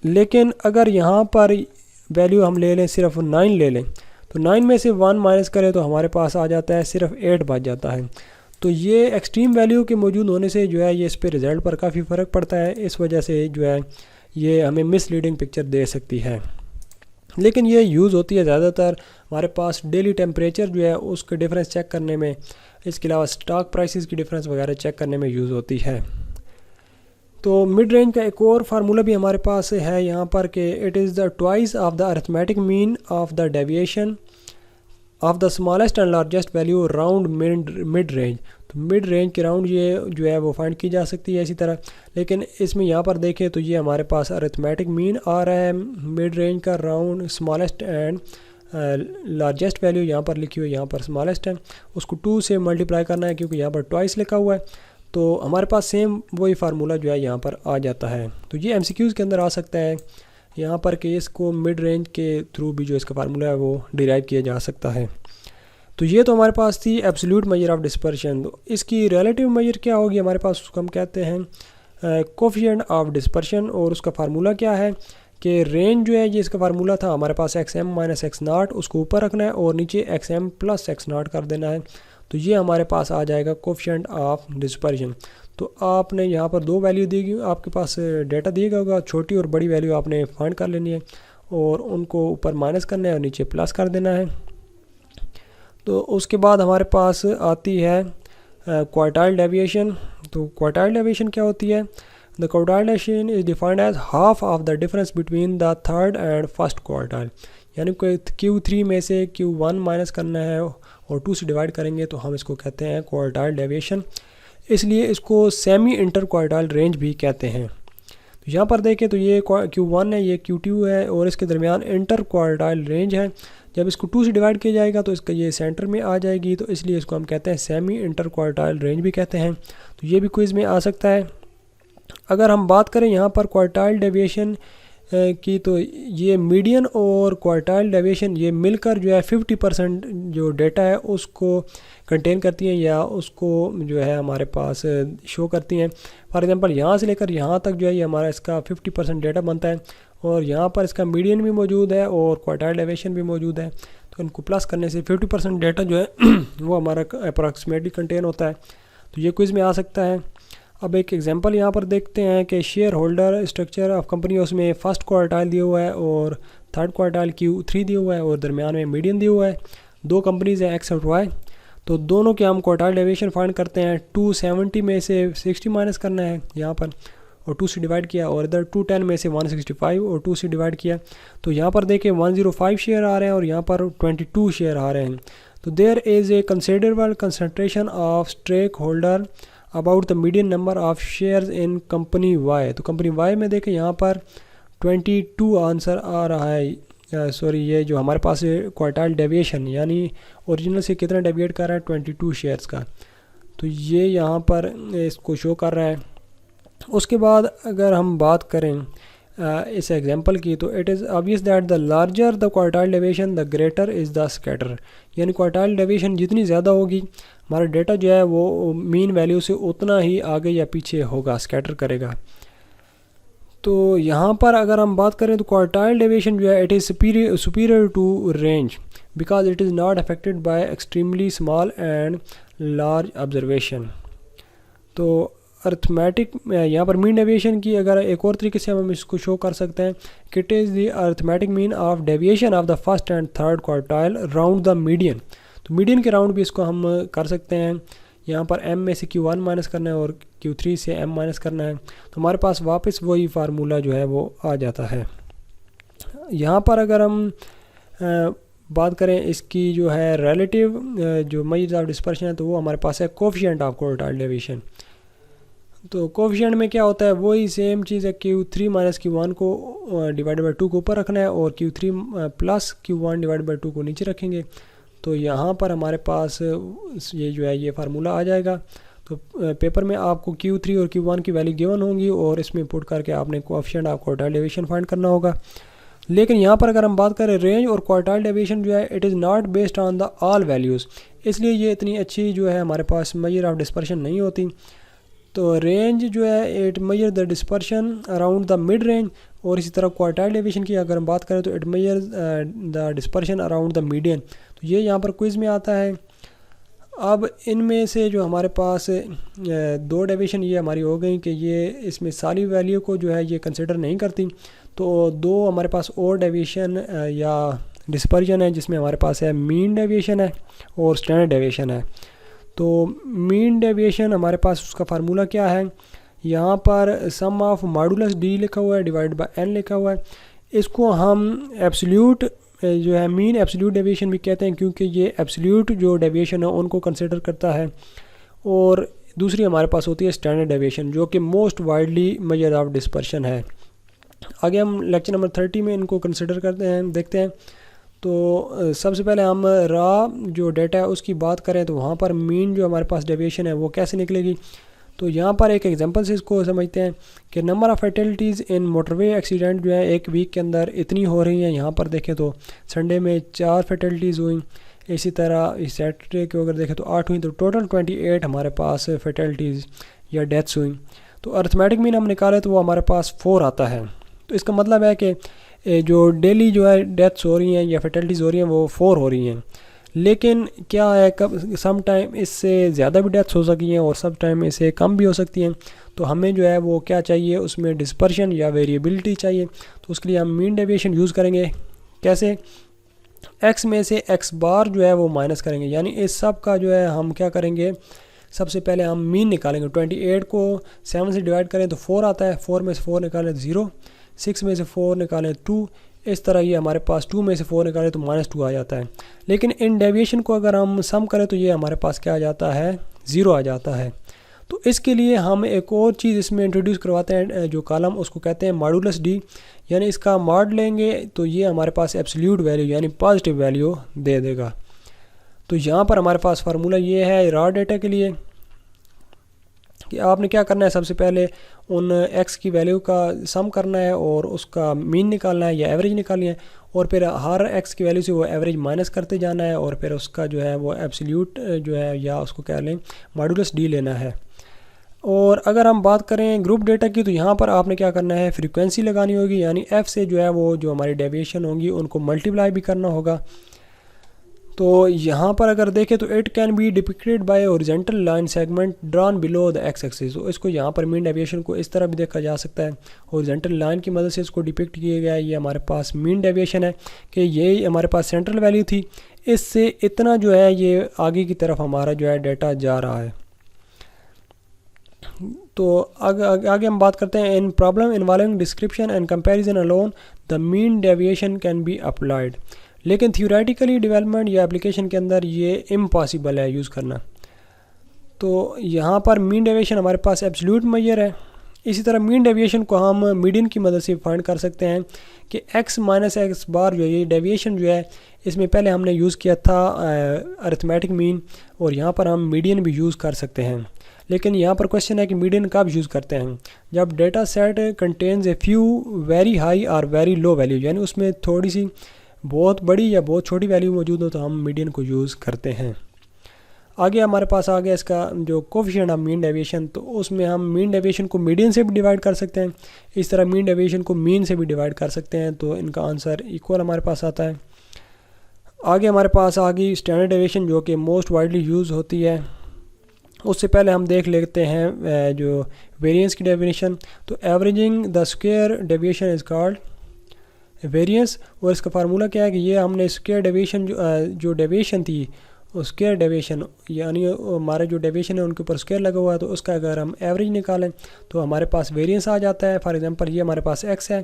لیکن اگر یہاں پر ویلیو ہم لے لیں صرف 9 لے لیں تو 9 میں سے 1 مائنس کریں تو ہمارے پاس آ جاتا ہے صرف 8 بچ جاتا ہے۔ تو یہ ایکسٹریم ویلیو کے موجود ہونے سے جو ہے یہ اس پہ رزلٹ پر کافی فرق پڑتا ہے، اس وجہ سے جو ہے یہ ہمیں مس لیڈنگ پکچر دے سکتی ہے۔ لیکن یہ یوز ہوتی ہے زیادہ تر ہمارے پاس ڈیلی ٹیمپریچر جو ہے اس کے ڈفرینس چیک کرنے میں، اس کے علاوہ سٹاک پرائسز کی ڈفرینس وغیرہ چیک کرنے میں یوز ہوتی ہے۔ تو مڈ رینج کا ایک اور فارمولہ بھی ہمارے پاس ہے یہاں پر کہ it is the twice of the arithmetic mean of the deviation of the smallest and largest value round mid range. تو مڈ رینج کے راؤنڈ یہ جو ہے وہ فائنڈ کی جا سکتی ہے اسی طرح، لیکن اس میں یہاں پر دیکھیں تو یہ ہمارے پاس ارتھمیٹک مین آ رہا ہے مڈ رینج کا round smallest and largest value یہاں پر لکھی ہوئی، یہاں پر اسمالسٹ ہے، اس کو 2 سے ملٹیپلائی کرنا ہے کیونکہ یہاں پر ٹوائس لکھا ہوا ہے، تو ہمارے پاس سیم وہی فارمولہ جو ہے یہاں پر آ جاتا ہے۔ تو یہ MCQs کے اندر آ سکتا ہے یہاں پر کہ اس کو مڈ رینج کے تھرو بھی جو اس کا فارمولہ ہے وہ ڈیرائیو کیا جا سکتا ہے۔ تو یہ تو ہمارے پاس تھی ایبسلیوٹ میجر آف ڈسپرشن۔ اس کی ریلیٹیو میجر کیا ہوگی ہمارے پاس؟ اس کو ہم کہتے ہیں کوفیشینٹ آف ڈسپرشن، اور اس کا فارمولہ کیا ہے کہ رینج جو ہے یہ اس کا فارمولہ تھا ہمارے پاس XM - X0، اس کو اوپر رکھنا ہے اور نیچے XM + X0 کر دینا ہے، تو یہ ہمارے پاس آ جائے گا کوفیشینٹ آف ڈسپرشن۔ تو آپ نے یہاں پر 2 ویلیو دی گئی، آپ کے پاس ڈیٹا دیا گیا ہوگا، چھوٹی اور بڑی ویلیو آپ نے فائنڈ کر لینی ہے اور ان کو اوپر مائنس کرنا ہے اور نیچے پلس کر دینا ہے۔ تو اس کے بعد ہمارے پاس آتی ہے کوارٹائل ڈیویشن۔ تو کوارٹائل ڈیویشن کیا ہوتی ہے؟ The quartile deviation is defined as half of the difference between the third and first quartile, یعنی کوئی Q3 میں سے Q1 مائنس کرنا ہے اور 2 سے ڈیوائڈ کریں گے تو ہم اس کو کہتے ہیں کوارٹائل ڈیویشن، اس لیے اس کو سیمی انٹر کوارٹائل رینج بھی کہتے ہیں۔ تو یہاں پر دیکھیں تو یہ Q1 ہے، یہ Q2 ہے اور اس کے درمیان انٹر کوارٹائل رینج ہے۔ جب اس کو 2 سے ڈیوائڈ کیا جائے گا تو اس کا یہ سینٹر میں آ جائے گی، تو اس لیے اس کو ہم کہتے ہیں سیمی انٹر کوارٹائل رینج بھی کہتے ہیں۔ تو یہ بھی کوئز میں آ سکتا ہے۔ اگر ہم بات کریں یہاں پر کوارٹائل ڈیویشن کی، تو یہ میڈین اور کوارٹائل ڈیویشن یہ مل کر جو ہے 50% جو ڈیٹا ہے اس کو کنٹین کرتی ہیں یا اس کو جو ہے ہمارے پاس شو کرتی ہیں۔ فار ایگزامپل یہاں سے لے کر یہاں تک جو ہے یہ ہمارا اس کا 50% ڈیٹا بنتا ہے، اور یہاں پر اس کا میڈین بھی موجود ہے اور کوارٹائل ڈیویشن بھی موجود ہے، تو ان کو پلس کرنے سے 50% ڈیٹا جو ہے وہ ہمارا اپروکسیمیٹلی کنٹین ہوتا ہے۔ تو یہ کوئز میں آ سکتا ہے۔ اب ایک ایگزامپل یہاں پر دیکھتے ہیں کہ share holder structure of company, اس میں فرسٹ کوارٹائل دیا ہوا ہے اور تھرڈ کوارٹائل Q3 دیا ہوا ہے اور درمیان میں میڈین دیا ہوا ہے۔ 2 کمپنیز ہیں X اور Y، تو دونوں کے ہم کوارٹائل ڈیویشن فائنڈ کرتے ہیں۔ 270 میں سے 60 مائنس کرنا ہے یہاں پر، اور 2 سے ڈیوائڈ کیا، اور ادھر 210 میں سے 165 اور 2 سے ڈیوائڈ کیا، تو یہاں پر دیکھیں 105 شیئر آ رہے ہیں اور یہاں پر 22 شیئر آ رہے ہیں۔ تو there is a considerable concentration of stake holder about the median number of shares in company Y. تو کمپنی وائی میں دیکھیں یہاں پر 22 آنسر آ رہا ہے، سوری یہ جو ہمارے پاس کوارٹائل ڈیویشن یعنی اوریجنل سے کتنا ڈیویٹ کر رہا ہے 22 شیئرز کا، تو یہ یہاں پر اس کو شو کر رہا ہے۔ اس کے بعد اگر ہم بات کریں اس ایگزامپل کی، تو it is obvious that the larger the quartile deviation the greater is the scatter, یعنی کوارٹائل ڈیویشن جتنی زیادہ ہوگی ہمارا ڈیٹا جو ہے وہ مین ویلیو سے اتنا ہی آگے یا پیچھے ہوگا، اسکیٹر کرے گا۔ تو یہاں پر اگر ہم بات کریں تو کوارٹائل ڈیویشن جو ہے it is superior to range because it is not affected by extremely small and large observation. تو ارتھمیٹک یہاں پر مین ڈیویشن کی اگر ایک اور طریقے سے ہم اس کو شو کر سکتے ہیں کہ it is the arithmetic mean of deviation of the first and third quartile round the median. تو میڈین کے راؤنڈ بھی اس کو ہم کر سکتے ہیں۔ یہاں پر M میں سے Q1 مائنس کرنا ہے اور Q3 سے M مائنس کرنا ہے، تو ہمارے پاس واپس وہی فارمولہ جو ہے وہ آ جاتا ہے۔ یہاں پر اگر ہم بات کریں اس کی جو ہے ریلیٹیو جو میجرز آف ڈسپرشن ہے، تو وہ ہمارے پاس ہے کوفیشینٹ آف کوارٹائل ڈیویشن۔ تو کوفیشینٹ میں کیا ہوتا ہے، وہی سیم چیز ہے، Q3 مائنس Q1 کو ڈیوائڈ بائی 2 کو اوپر رکھنا ہے اور Q3 plus Q1 divide by 2 کو نیچے رکھیں گے، تو یہاں پر ہمارے پاس یہ جو ہے یہ فارمولہ آ جائے گا۔ تو پیپر میں آپ کو Q3 اور Q1 کی ویلیو گیون ہوں گی اور اس میں پٹ کر کے آپ نے coefficient of quartile deviation find کرنا ہوگا۔ لیکن یہاں پر اگر ہم بات کریں رینج اور کوارٹائل ڈیویشن جو ہے it is not based on the all values, اس لیے یہ اتنی اچھی جو ہے ہمارے پاس میجر آف ڈسپرشن نہیں ہوتی۔ تو رینج جو ہے it measure the dispersion around the mid range, اور اسی طرح کوارٹائل ڈیویشن کی اگر ہم بات کریں تو it measure the dispersion around the median. تو یہ یہاں پر کوئز میں آتا ہے۔ اب ان میں سے جو ہمارے پاس 2 ڈیویشن یہ ہماری ہو گئیں کہ یہ اس میں ساری ویلیو کو جو ہے یہ کنسیڈر نہیں کرتی، تو 2 ہمارے پاس اور ڈیویشن یا ڈسپرشن ہے جس میں ہمارے پاس ہے مین ڈیویشن ہے اور اسٹینڈرڈ ڈیویشن ہے۔ تو مین ڈیویشن ہمارے پاس اس کا فارمولہ کیا ہے، یہاں پر سم آف ماڈولس ڈی لکھا ہوا ہے ڈیوائڈ بائی n لکھا ہوا ہے، اس کو ہم ایبسلیوٹ جو ہے مین ایبسلیوٹ ڈیویشن بھی کہتے ہیں کیونکہ یہ ایبسلیوٹ جو ڈیویشن ہے ان کو کنسیڈر کرتا ہے، اور دوسری ہمارے پاس ہوتی ہے اسٹینڈرڈ ڈیویشن جو کہ most widely major of dispersion ہے۔ آگے ہم لیکچر نمبر 30 میں ان کو کنسیڈر کرتے ہیں، دیکھتے ہیں۔ تو سب سے پہلے ہم را جو ڈیٹا ہے اس کی بات کریں تو وہاں پر مین جو ہمارے پاس ڈیویشن ہے وہ کیسے نکلے گی، تو یہاں پر ایک ایگزامپل سے اس کو سمجھتے ہیں کہ number of fatalities in motorway accident جو ہے ایک ویک کے اندر اتنی ہو رہی ہیں۔ یہاں پر دیکھیں تو سنڈے میں 4 فیٹلٹیز ہوئیں، اسی طرح سیٹرڈے کو اگر دیکھیں تو 8 ہوئیں، تو ٹوٹل 28 ہمارے پاس فیٹلٹیز یا ڈیتھس ہوئیں۔ تو ارتھمیٹک مین ہم نکالے تو وہ ہمارے پاس 4 آتا ہے۔ تو اس کا مطلب ہے کہ جو ڈیلی جو ہے ڈیتھس ہو رہی ہیں یا فیٹلٹیز ہو رہی ہیں وہ 4 ہو رہی ہیں، لیکن کیا ہے سم ٹائم اس سے زیادہ بھی ڈیتھس ہو سکی ہیں اور سم ٹائم اس سے کم بھی ہو سکتی ہیں، تو ہمیں جو ہے وہ کیا چاہیے، اس میں ڈسپرشن یا ویریبلٹی چاہیے۔ تو اس کے لیے ہم مین ڈیویشن یوز کریں گے، کیسے، ایکس میں سے ایکس بار جو ہے وہ مائنس کریں گے، یعنی اس سب کا جو ہے ہم کیا کریں گے، سب سے پہلے ہم مین نکالیں گے. 28 کو 7 سے ڈیوائڈ کریں تو 4 آتا ہے, 4 میں سے 4 نکالیں تو 0, 6 میں سے 4 نکالیں 2, اس طرح یہ ہمارے پاس 2 میں سے 4 نکالیں تو -2 آ جاتا ہے. لیکن ان ڈیویشن کو اگر ہم سم کریں تو یہ ہمارے پاس کیا آ جاتا ہے, 0 آ جاتا ہے. تو اس کے لیے ہم ایک اور چیز اس میں انٹروڈیوس کرواتے ہیں, جو کالم اس کو کہتے ہیں ماڈولس ڈی, یعنی اس کا ماڈ لیں گے تو یہ ہمارے پاس ایبسلیوٹ ویلیو یعنی پازیٹیو ویلیو دے دے گا. تو یہاں پر ہمارے پاس فارمولہ یہ ہے را ڈیٹا کے لیے کہ آپ نے کیا کرنا ہے, سب سے پہلے ان ایکس کی ویلیو کا سم کرنا ہے اور اس کا مین نکالنا ہے یا ایوریج نکالنی ہے, اور پھر ہر ایکس کی ویلیو سے وہ ایوریج مائنس کرتے جانا ہے, اور پھر اس کا جو ہے وہ ایبسلیوٹ جو ہے یا اس کو کہہ لیں ماڈولس ڈی لینا ہے. اور اگر ہم بات کریں گروپ ڈیٹا کی تو یہاں پر آپ نے کیا کرنا ہے, فریکوینسی لگانی ہوگی, یعنی ایف سے جو ہے وہ جو ہماری ڈیویشن ہوں گی ان کو ملٹیپلائی بھی کرنا ہوگا. تو یہاں پر اگر دیکھیں تو it can be depicted by horizontal line segment drawn below the X axis. تو اس کو یہاں پر مین ڈیویشن کو اس طرح بھی دیکھا جا سکتا ہے, ہورزینٹل لائن کی مدد سے اس کو ڈپکٹ کیا گیا ہے. یہ ہمارے پاس مین ڈیویشن ہے کہ یہ ہمارے پاس سینٹرل ویلیو تھی, اس سے اتنا جو ہے یہ آگے کی طرف ہمارا جو ہے ڈیٹا جا رہا ہے. تو آگے ہم بات کرتے ہیں, in problem involving description and comparison alone the mean deviation can be applied. لیکن تھیوریٹیکلی ڈیولپمنٹ یا اپلیکیشن کے اندر یہ امپاسبل ہے یوز کرنا. تو یہاں پر مین ڈیویشن ہمارے پاس ایبسلیوٹ میجر ہے. اسی طرح مین ڈیویشن کو ہم میڈین کی مدد سے فائنڈ کر سکتے ہیں کہ ایکس مائنس ایکس بار جو ہے یہ ڈیویشن جو ہے اس میں پہلے ہم نے یوز کیا تھا ارتھمیٹک مین, اور یہاں پر ہم میڈین بھی یوز کر سکتے ہیں. لیکن یہاں پر کوشچن ہے کہ میڈین کب یوز کرتے ہیں, جب data set contains a few very high اور ویری لو ویلیو, یعنی اس میں تھوڑی سی بہت بڑی یا بہت چھوٹی ویلیو موجود ہو تو ہم میڈین کو یوز کرتے ہیں. آگے ہمارے پاس آ گیا اس کا جو کوفیشینٹ آف مین ڈیویشن, تو اس میں ہم مین ڈیویشن کو میڈین سے بھی ڈیوائڈ کر سکتے ہیں, اس طرح مین ڈیویشن کو مین سے بھی ڈیوائڈ کر سکتے ہیں. تو ان کا آنسر ایکول ہمارے پاس آتا ہے. آگے ہمارے پاس آ گئی اسٹینڈرڈ ڈیویشن جو کہ موسٹ وائڈلی یوز ہوتی ہے. اس سے پہلے ہم دیکھ لیتے ہیں جو ویریئنس کی ڈیفینیشن. تو averaging the square deviation is called variance, اور اس کا فارمولہ کیا ہے کہ یہ ہم نے اسکوئر ڈیویشن جو ڈیویشن تھی اسکوئر ڈیویشن یعنی ہمارے جو ڈیویشن ہے ان کے اوپر اسکوئر لگا ہوا ہے, تو اس کا اگر ہم ایوریج نکالیں تو ہمارے پاس ویریئنس آ جاتا ہے. فار ایگزامپل یہ ہمارے پاس ایکس ہے,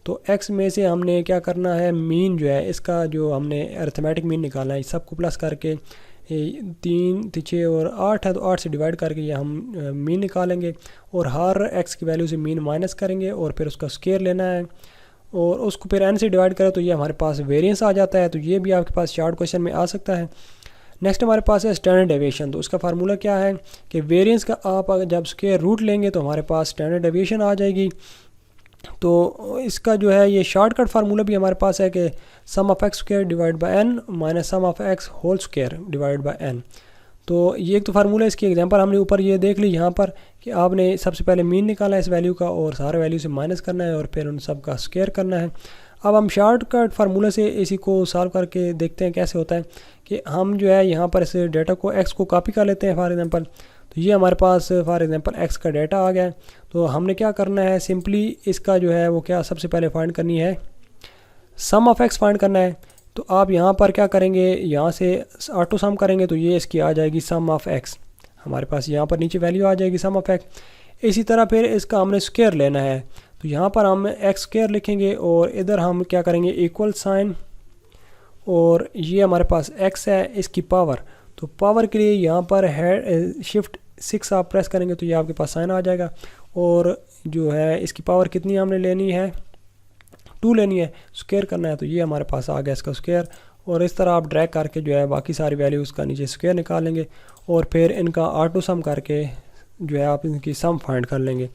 تو ایکس میں سے ہم نے کیا کرنا ہے, مین جو ہے اس کا جو ہم نے ارتھمیٹک مین نکالنا ہے, سب کو پلس کر کے 3 6 اور 8 ہے تو 8 سے ڈیوائڈ کر کے یہ ہم مین نکالیں گے, اور ہر ایکس کی ویلیو سے مین مائنس کریں گے, اور پھر اس کا اسکوئر لینا ہے اور اس کو پھر n سے ڈیوائڈ کریں تو یہ ہمارے پاس ویریئنس آ جاتا ہے. تو یہ بھی آپ کے پاس شارٹ کویشچن میں آ سکتا ہے. نیکسٹ ہمارے پاس ہے اسٹینڈرڈ ڈیویشن. تو اس کا فارمولہ کیا ہے کہ ویریئنس کا آپ جب اسکوئر روٹ لیں گے تو ہمارے پاس اسٹینڈرڈ ڈیویشن آ جائے گی. تو اس کا جو ہے یہ شارٹ کٹ فارمولہ بھی ہمارے پاس ہے کہ sum of X square divide by N minus sum of X whole square divide by N. تو یہ ایک تو فارمولہ, اس کی ایگزامپل ہم نے اوپر یہ دیکھ لی یہاں پر کہ آپ نے سب سے پہلے مین نکالا ہے اس ویلیو کا اور سارے ویلیو سے مائنس کرنا ہے اور پھر ان سب کا اسکوئر کرنا ہے. اب ہم شارٹ کٹ فارمولہ سے اسی کو سالو کر کے دیکھتے ہیں کیسے ہوتا ہے کہ ہم جو ہے یہاں پر اس ڈیٹا کو ایکس کو کاپی کر لیتے ہیں. فار ایگزامپل تو یہ ہمارے پاس فار ایگزامپل ایکس کا ڈیٹا آ گیا ہے, تو ہم نے کیا کرنا ہے, سمپلی اس کا جو ہے وہ کیا سب سے پہلے فائنڈ کرنی ہے, سم آف ایکس فائنڈ کرنا ہے. تو آپ یہاں پر کیا کریں گے, یہاں سے آٹو سم کریں گے تو یہ اس کی آ جائے گی سم آف ایکس, ہمارے پاس یہاں پر نیچے ویلیو آ جائے گی سم آف ایکس. اسی طرح پھر اس کا ہم نے اسکوئر لینا ہے, تو یہاں پر ہم ایکس اسکوئر لکھیں گے اور ادھر ہم کیا کریں گے ایکول سائن, اور یہ ہمارے پاس ایکس ہے اس کی پاور. تو پاور کے لیے یہاں پر شفٹ 6 آپ پریس کریں گے تو یہ آپ کے پاس سائن آ جائے گا, اور جو ہے اس کی پاور کتنی ہم نے لینی ہے 2 لینی ہے, اسکوئر کرنا ہے. تو یہ ہمارے پاس آ گیا اس کا اسکوئر, اور اس طرح آپ ڈریگ کر کے جو ہے باقی ساری ویلیوز کا نیچے اسکوئر نکال لیں گے, اور پھر ان کا آٹو سم کر کے جو ہے آپ ان کی سم فائنڈ کر لیں گے.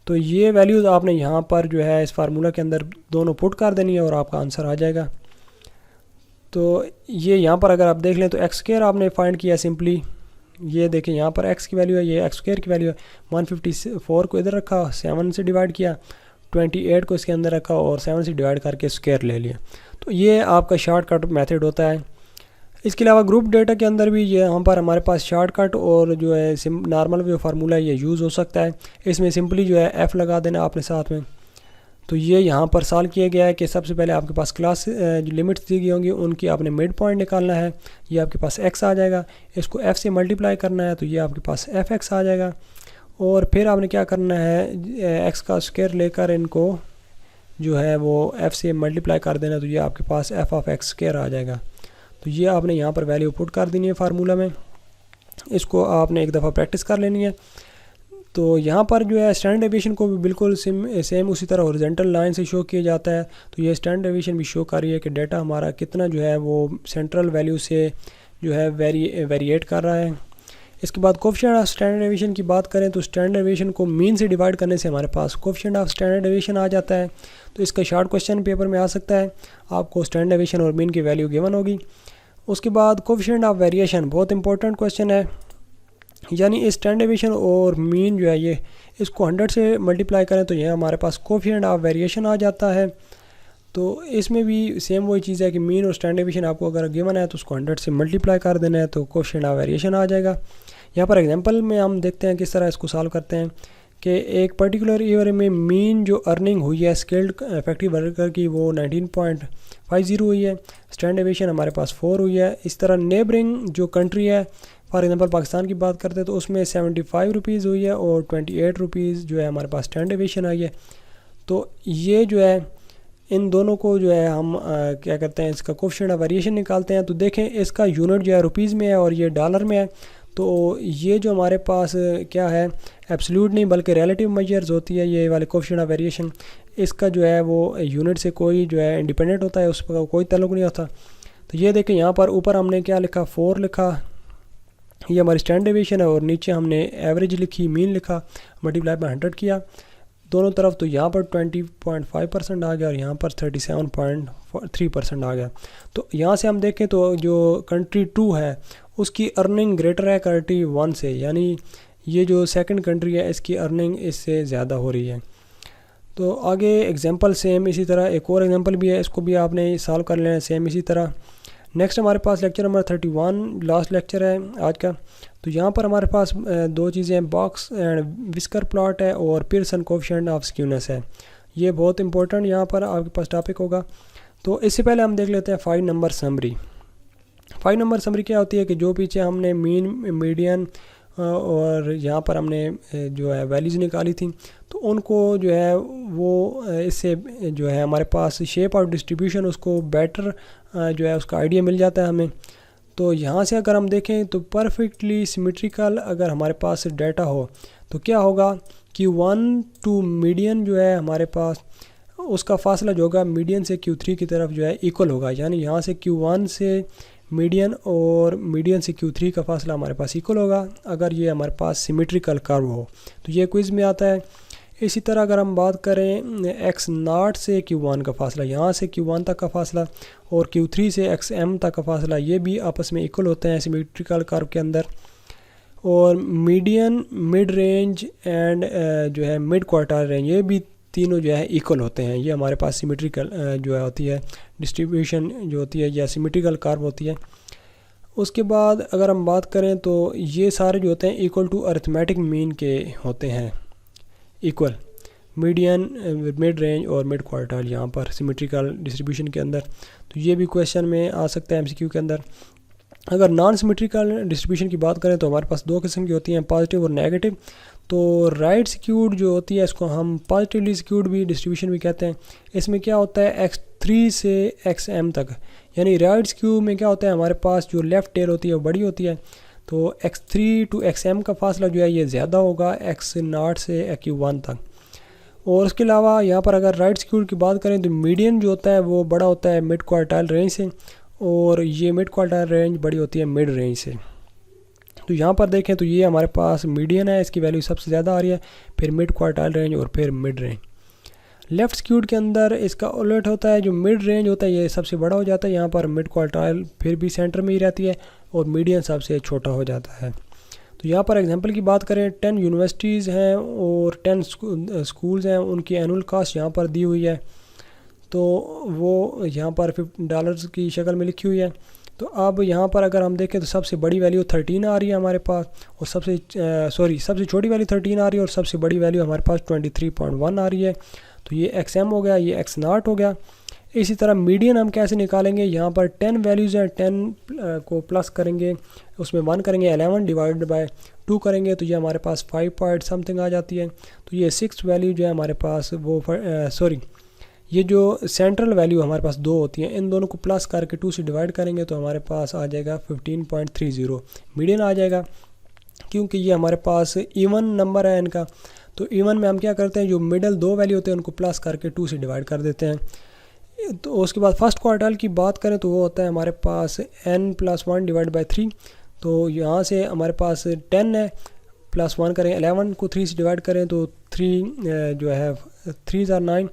تو یہ ویلیوز آپ نے یہاں پر جو ہے اس فارمولہ کے اندر دونوں پٹ کر دینی ہے اور آپ کا آنسر آ جائے گا. تو یہ یہاں پر اگر آپ دیکھ لیں تو ایکس اسکوئر آپ نے فائنڈ کیا سمپلی, یہ دیکھیں یہاں پر ایکس کی ویلیو ہے, یہ ایکس اسکوئر کی ویلیو ہے. 154 کو ادھر رکھا, 7 سے ڈیوائڈ کیا, 28 کو اس کے اندر رکھا اور 7 سے ڈیوائڈ کر کے اسکوئر لے لیا. تو یہ آپ کا شارٹ کٹ میتھڈ ہوتا ہے. اس کے علاوہ گروپ ڈیٹا کے اندر بھی یہ یہاں پر ہمارے پاس شارٹ کٹ اور جو ہے نارمل جو فارمولہ ہے یہ یوز ہو سکتا ہے. اس میں سمپلی جو ہے ایف لگا دینا آپ نے ساتھ میں. تو یہ یہاں پر سالو کیا گیا ہے کہ سب سے پہلے آپ کے پاس کلاس جو لمٹس دی گئی ہوں گی ان کی آپ نے مڈ پوائنٹ نکالنا ہے. یہ آپ کے پاس ایکس آ جائے گا, اس کو ایف سے ملٹیپلائی کرنا ہے تو یہ آپ کے پاس ایف ایکس آ جائے گا. اور پھر آپ نے کیا کرنا ہے, ایکس کا اسکوائر لے کر ان کو جو ہے وہ ایف سے ملٹیپلائی کر دینا, تو یہ آپ کے پاس ایف آف ایکس اسکوائر آ جائے گا. تو یہ آپ نے یہاں پر ویلیو پٹ کر دینی ہے فارمولہ میں, اس کو آپ نے ایک دفعہ پریکٹس کر لینی ہے. تو یہاں پر جو ہے اسٹینڈرڈ ڈیویشن کو بھی بالکل سیم اسی طرح ہورزنٹل لائن سے شو کیا جاتا ہے. تو یہ اسٹینڈرڈ ڈیویشن بھی شو کر رہی ہے کہ ڈیٹا ہمارا کتنا جو ہے وہ سینٹرل ویلیو سے جو ہے ویریٹ کر رہا ہے. اس کے بعد کوفیشنٹ آف اسٹینڈرڈ ڈیویشن کی بات کریں تو اسٹینڈرڈ ڈیویشن کو مین سے ڈیوائڈ کرنے سے ہمارے پاس کوفیشنٹ آف اسٹینڈرڈ ڈیویشن آ جاتا ہے. تو اس کا شارٹ کوسچن پیپر میں آ سکتا ہے, آپ کو اسٹینڈرڈ ڈیویشن اور مین کی ویلیو گیون ہوگی. اس کے بعد کوفیشنٹ آف ویریشن بہت امپورٹنٹ کوسچن ہے, یعنی اسٹینڈرڈ ڈیویشن اور مین جو ہے یہ اس کو 100 سے ملٹیپلائی کریں تو یہ ہمارے پاس کوفیشنٹ آف ویریشن آ جاتا ہے. تو اس میں بھی سیم وہی چیز ہے کہ مین اور اسٹینڈرڈ ڈیویشن آپ کو اگر گیون ہے تو اس کو 100 سے ملٹیپلائی کر دینا ہے تو کوفیشنٹ آف ویریشن آ جائے گا. یہاں پر ایگزامپل میں ہم دیکھتے ہیں کس طرح اس کو سالو کرتے ہیں کہ ایک پرٹیکولر ایئر میں مین جو ارننگ ہوئی ہے اسکلڈ فیکٹری ورکر کی وہ 19.50 ہوئی ہے, اسٹینڈرڈ ڈیویشن ہمارے پاس 4 ہوئی ہے. اس طرح نیبرنگ جو کنٹری ہے فار ایگزامپل پاکستان کی بات کرتے ہیں تو اس میں 75 روپیز ہوئی ہے اور 28 روپیز جو ہے ہمارے پاس اسٹینڈرڈ ڈیویشن آئی ہے. تو یہ جو ہے ان دونوں کو جو ہے ہم کیا کرتے ہیں اس کا کوفیشنٹ آف ویریشن نکالتے ہیں. تو دیکھیں اس کا یونٹ جو ہے روپیز میں ہے اور یہ ڈالر میں ہے. تو یہ جو ہمارے پاس کیا ہے ایبسلیوٹ نہیں بلکہ ریلیٹیو میجرز ہوتی ہے یہ والے کوفیشنٹ آف ویریشن, اس کا جو ہے وہ یونٹ سے کوئی جو ہے انڈیپینڈنٹ ہوتا ہے, اس کا کوئی تعلق نہیں ہوتا. تو یہ دیکھیں یہاں پر اوپر ہم نے کیا لکھا 4 لکھا, یہ ہماری اسٹینڈرڈ ڈیویشن ہے, اور نیچے ہم نے ایوریج لکھی مین لکھا ملٹیپلائی بائی 100 کیا دونوں طرف. تو یہاں پر 20.5% آ گیا اور یہاں پر 37.3% آ گیا. تو یہاں سے ہم دیکھیں تو جو کنٹری 2 ہے اس کی ارننگ گریٹر ہے کنٹری 1 سے, یعنی یہ جو سیکنڈ کنٹری ہے اس کی ارننگ اس سے زیادہ ہو رہی ہے. تو آگے ایگزامپل سیم اسی طرح ایک اور ایگزامپل بھی ہے, اس کو بھی آپ نے سالو کر لینا ہے سیم اسی طرح. نیکسٹ ہمارے پاس لیکچر نمبر 31 لاسٹ لیکچر ہے آج کا. تو یہاں پر ہمارے پاس دو چیزیں باکس اینڈ وسکر پلاٹ ہے اور پیئرسن کوفیشنٹ آف سکیونس ہے. یہ بہت امپورٹنٹ یہاں پر آپ کے پاس ٹاپک ہوگا. تو اس سے پہلے ہم دیکھ لیتے ہیں 5 نمبر سمری. 5 نمبر سمری کیا ہوتی ہے کہ جو پیچھے ہم نے مین میڈین اور یہاں پر ہم نے جو ہے ویلیوز نکالی تھیں تو ان کو جو ہے وہ اس سے جو ہے ہمارے پاس شیپ آف ڈسٹریبیوشن اس کو بیٹر جو ہے اس کا آئیڈیا مل جاتا ہے ہمیں. تو یہاں سے اگر ہم دیکھیں تو پرفیکٹلی سیمیٹریکل اگر ہمارے پاس ڈیٹا ہو تو کیا ہوگا Q1 ٹو میڈین جو ہے ہمارے پاس اس کا فاصلہ جو ہوگا میڈین سے Q3 کی طرف جو ہے ایکول ہوگا, یعنی یہاں سے Q1 سے میڈین اور میڈین سے Q3 کا فاصلہ ہمارے پاس ایکول ہوگا اگر یہ ہمارے پاس سیمیٹریکل کرو ہو. تو یہ کوئز میں آتا ہے. اسی طرح اگر ہم بات کریں X0 سے Q1 کا فاصلہ, یہاں سے Q1 تک کا فاصلہ اور Q3 سے XM تک کا فاصلہ, یہ بھی آپس میں ایکول ہوتے ہیں سیمیٹریکل کرو کے اندر. اور میڈین, مڈ رینج اینڈ جو ہے مڈ کوارٹر رینج, یہ بھی تینوں جو ہے ایکول ہوتے ہیں. یہ ہمارے پاس سیمیٹریکل جو ہے ہوتی ہے ڈسٹریبیوشن جو ہوتی ہے یا سیمیٹریکل کرو ہوتی ہے. اس کے بعد اگر ہم بات کریں تو یہ سارے جو ہوتے ہیں ایکول ٹو ارتھمیٹک مین کے ہوتے ہیں, ایکول میڈین, مڈ رینج اور مڈ کوارٹر یہاں پر سیمیٹریکل ڈسٹریبیوشن کے اندر. تو یہ بھی کویشچن میں آ سکتا ہے MCQ کے اندر. اگر نان سیمیٹریکل ڈسٹریبیوشن کی بات کریں تو ہمارے پاس 2 قسم کی ہوتی ہیں, پازیٹیو اور نیگیٹو. تو رائٹ سکیوڈ جو ہوتی ہے اس کو ہم پازیٹیولی سکیوڈ بھی ڈسٹریبیوشن بھی کہتے ہیں. اس میں کیا ہوتا ہے X3 سے XM تک, یعنی رائٹ سکیو میں کیا ہوتا ہے ہمارے پاس جو لیفٹ ٹیل ہوتی ہے وہ بڑی ہوتی ہے. تو X3 ٹو XM کا فاصلہ جو ہے یہ زیادہ ہوگا X0 سے Q1 تک. اور اس کے علاوہ یہاں پر اگر رائٹ سکیوڈ کی بات کریں تو میڈین جو ہوتا ہے وہ بڑا ہوتا ہے مڈ کوارٹائل رینج سے, اور یہ مڈ کوارٹائل رینج بڑی ہوتی ہے مڈ رینج سے. تو یہاں پر دیکھیں تو یہ ہمارے پاس میڈین ہے, اس کی ویلیو سب سے زیادہ آ رہی ہے, پھر مڈ کوارٹائل رینج اور پھر مڈ رینج. لیفٹ سکیوڈ کے اندر اس کا الٹ ہوتا ہے, جو مڈ رینج ہوتا ہے یہ سب سے بڑا ہو جاتا ہے, یہاں پر مڈ کوارٹائل پھر بھی سینٹر میں ہی رہتی ہے اور میڈین سب سے چھوٹا ہو جاتا ہے. تو یہاں پر ایگزامپل کی بات کریں 10 یونیورسٹیز ہیں اور 10 اسکولز ہیں, ان کی اینول کاسٹ یہاں پر دی ہوئی ہے. تو وہ یہاں پر $50 کی شکل میں لکھی ہوئی ہے. تو اب یہاں پر اگر ہم دیکھیں تو سب سے بڑی ویلیو 13 آ رہی ہے ہمارے پاس, اور سب سے چھوٹی ویلیو 13 آ رہی ہے اور سب سے بڑی ویلیو ہمارے پاس 23.1 آ رہی ہے. تو یہ ایکس ایم ہو گیا، یہ ایکس ناٹ ہو گیا۔ اسی طرح میڈین ہم کیسے نکالیں گے، یہاں پر 10 ویلیوز ہیں، 10 کو پلس کریں گے، اس میں 1 کریں گے، 11 ڈیوائڈ بائی 2 کریں گے تو یہ ہمارے پاس 5 پوائنٹ سمتھنگ آ جاتی ہے۔ تو یہ 6 ویلیو جو ہے ہمارے پاس وہ یہ جو سینٹرل ویلیو ہمارے پاس 2 ہوتی ہیں، ان دونوں کو پلس کر کے 2 سے ڈیوائڈ کریں گے تو ہمارے پاس آ جائے گا 15.30 میڈین آ جائے گا، کیونکہ یہ ہمارے پاس ایون نمبر ہے ان کا۔ تو ایون میں ہم کیا کرتے ہیں، جو مڈل 2 ویلیو ہوتے ہیں ان کو پلس کر کے 2 سے ڈیوائڈ کر دیتے ہیں۔ تو اس کے بعد فرسٹ کوارٹائل کی بات کریں تو وہ ہوتا ہے ہمارے پاس n+1 ڈیوائڈ بائی 3۔ تو یہاں سے ہمارے پاس 10 ہے، +1 کریں، 11 کو 3 سے ڈیوائڈ کریں تو 3 جو ہے 3 are 9۔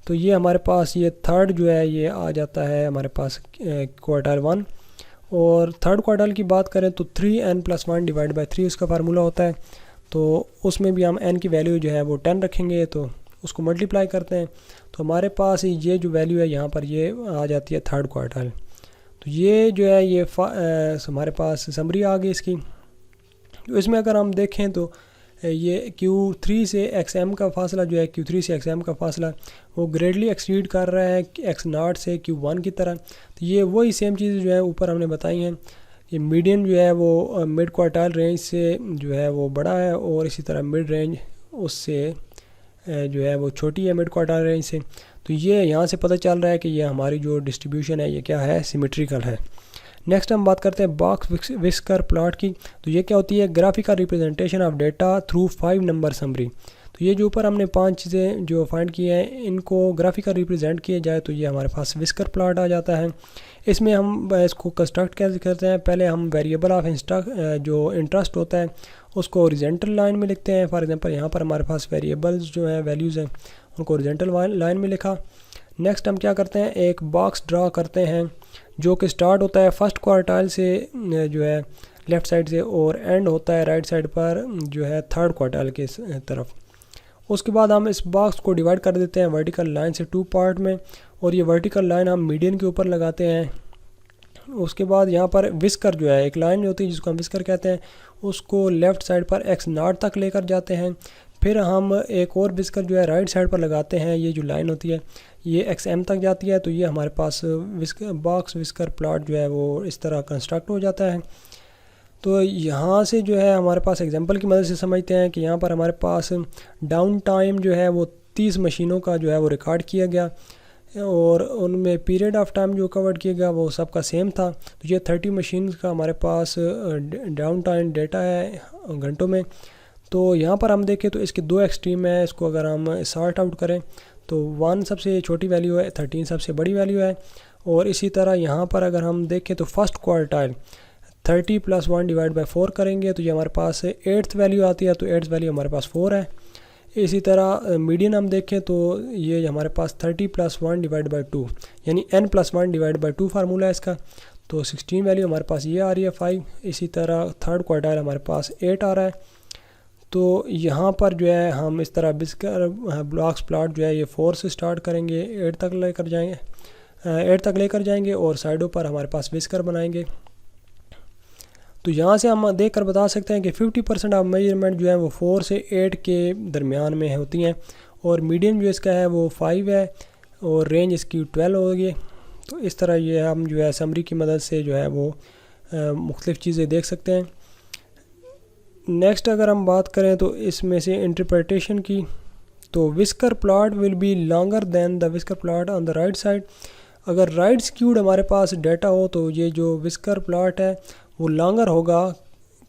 تو یہ ہمارے پاس یہ تھرڈ جو ہے یہ آ جاتا ہے ہمارے پاس کوارٹائل 1۔ اور تھرڈ کوارٹائل کی بات کریں تو 3n+1 ڈیوائڈ بائی 3 اس کا فارمولہ ہوتا ہے۔ تو اس میں بھی ہم n کی ویلیو جو ہے وہ 10 رکھیں گے تو اس کو ملٹیپلائی کرتے ہیں تو ہمارے پاس یہ جو ویلیو ہے یہاں پر یہ آ جاتی ہے تھرڈ کوارٹائل۔ تو یہ جو ہے یہ ہمارے پاس سمری آ گئی اس کی۔ تو اس میں اگر ہم دیکھیں تو یہ Q3 سے XM کا فاصلہ جو ہے، Q3 سے XM کا فاصلہ وہ گریڈلی ایکسیڈ کر رہا ہے X0 سے Q1 کی طرح۔ تو یہ وہی سیم چیز جو ہے اوپر ہم نے بتائی ہیں، یہ میڈین جو ہے وہ مڈ کوارٹائل رینج سے جو ہے وہ بڑا ہے، اور اسی طرح مڈ رینج اس سے جو ہے وہ چھوٹی ہے مڈ کوارٹائل رینج سے۔ تو یہ یہاں سے پتہ چل رہا ہے کہ یہ ہماری جو ڈسٹریبیوشن ہے یہ کیا ہے، سیمیٹریکل ہے۔ نیکسٹ ہم بات کرتے ہیں باکس وسکر پلاٹ کی۔ تو یہ کیا ہوتی ہے، graphical representation of data through 5 number summary. تو یہ جو اوپر ہم نے 5 چیزیں جو فائنڈ کی ہیں ان کو گرافیکل ریپرزینٹ کیا جائے تو یہ ہمارے پاس وسکر پلاٹ آ جاتا ہے۔ اس میں ہم اس کو کنسٹرکٹ کیسے کرتے ہیں، پہلے ہم ویریبل آف جو انٹرسٹ ہوتا ہے اس کو ہورزینٹل لائن میں لکھتے ہیں۔ فار ایگزامپل یہاں پر ہمارے پاس ویریبلز جو ہیں ویلیوز ہیں ان کو ہورزینٹل لائن میں لکھا۔ نیکسٹ ہم کیا کرتے ہیں، ایک باکس ڈرا کرتے ہیں جو کہ سٹارٹ ہوتا ہے فرسٹ کوارٹائل سے جو ہے لیفٹ سائڈ سے، اور اینڈ ہوتا ہے رائٹ سائڈ پر جو ہے تھرڈ کوارٹائل کے طرف۔ اس کے بعد ہم اس باکس کو ڈیوائڈ کر دیتے ہیں ورٹیکل لائن سے 2 پارٹ میں، اور یہ ورٹیکل لائن ہم میڈین کے اوپر لگاتے ہیں۔ اس کے بعد یہاں پر وسکر جو ہے ایک لائن ہوتی ہے جس کو ہم وسکر کہتے ہیں، اس کو لیفٹ سائڈ پر X0 تک لے کر جاتے ہیں۔ پھر ہم ایک اور وسکر جو ہے رائٹ سائڈ پر لگاتے ہیں، یہ جو لائن ہوتی ہے یہ XM تک جاتی ہے۔ تو یہ ہمارے پاس باکس وسکر پلاٹ جو ہے وہ اس طرح کنسٹرکٹ ہو جاتا ہے۔ تو یہاں سے جو ہے ہمارے پاس ایگزامپل کی مدد سے سمجھتے ہیں کہ یہاں پر ہمارے پاس ڈاؤن ٹائم جو ہے وہ 30 مشینوں کا جو ہے وہ ریکارڈ کیا گیا، اور ان میں پیریڈ آف ٹائم جو کور کیا گیا وہ سب کا سیم تھا۔ تو یہ 30 مشینز کا ہمارے پاس ڈاؤن ٹائم ڈیٹا ہے گھنٹوں میں۔ تو یہاں پر ہم دیکھیں تو اس کے 2 ایکسٹریم ہیں، اس کو اگر ہم سارٹ آؤٹ کریں تو 1 سب سے چھوٹی ویلیو ہے، 13 سب سے بڑی ویلیو ہے۔ اور اسی طرح یہاں پر اگر ہم دیکھیں تو فرسٹ کوارٹائل 30 + 1 ڈیوائڈ بائی 4 کریں گے تو یہ ہمارے پاس 8th ویلیو آتی ہے، تو 8th ویلیو ہمارے پاس 4 ہے۔ اسی طرح میڈین ہم دیکھیں تو یہ ہمارے پاس 30 + 1 ڈیوائڈ بائی 2 یعنی n+1 ڈیوائڈ بائی 2 فارمولہ ہے اس کا، تو 16 ویلیو ہمارے پاس یہ آ رہی ہے 5۔ اسی طرح تھرڈ کوارٹائل ہمارے پاس 8 آ رہا ہے۔ تو یہاں پر جو ہے ہم اس طرح بلاکس پلاٹ جو ہے یہ 4 سے سٹارٹ کریں گے، 8 تک لے کر جائیں گے اور سائڈوں پر ہمارے پاس وسکر بنائیں گے۔ تو یہاں سے ہم دیکھ کر بتا سکتے ہیں کہ 50% آف میجرمنٹ جو ہے وہ 4 سے 8 کے درمیان میں ہوتی ہیں، اور میڈین جو اس کا ہے وہ 5 ہے، اور رینج اس کی 12 ہوگی۔ تو اس طرح یہ ہم جو ہے سمری کی مدد سے جو ہے وہ مختلف چیزیں دیکھ سکتے ہیں۔ نیکسٹ اگر ہم بات کریں تو اس میں سے انٹرپریٹیشن کی، تو whisker plot will be longer than the whisker plot on the right side. اگر رائٹ سکیوڈ ہمارے پاس ڈیٹا ہو تو یہ جو وسکر پلاٹ ہے وہ لانگر ہوگا،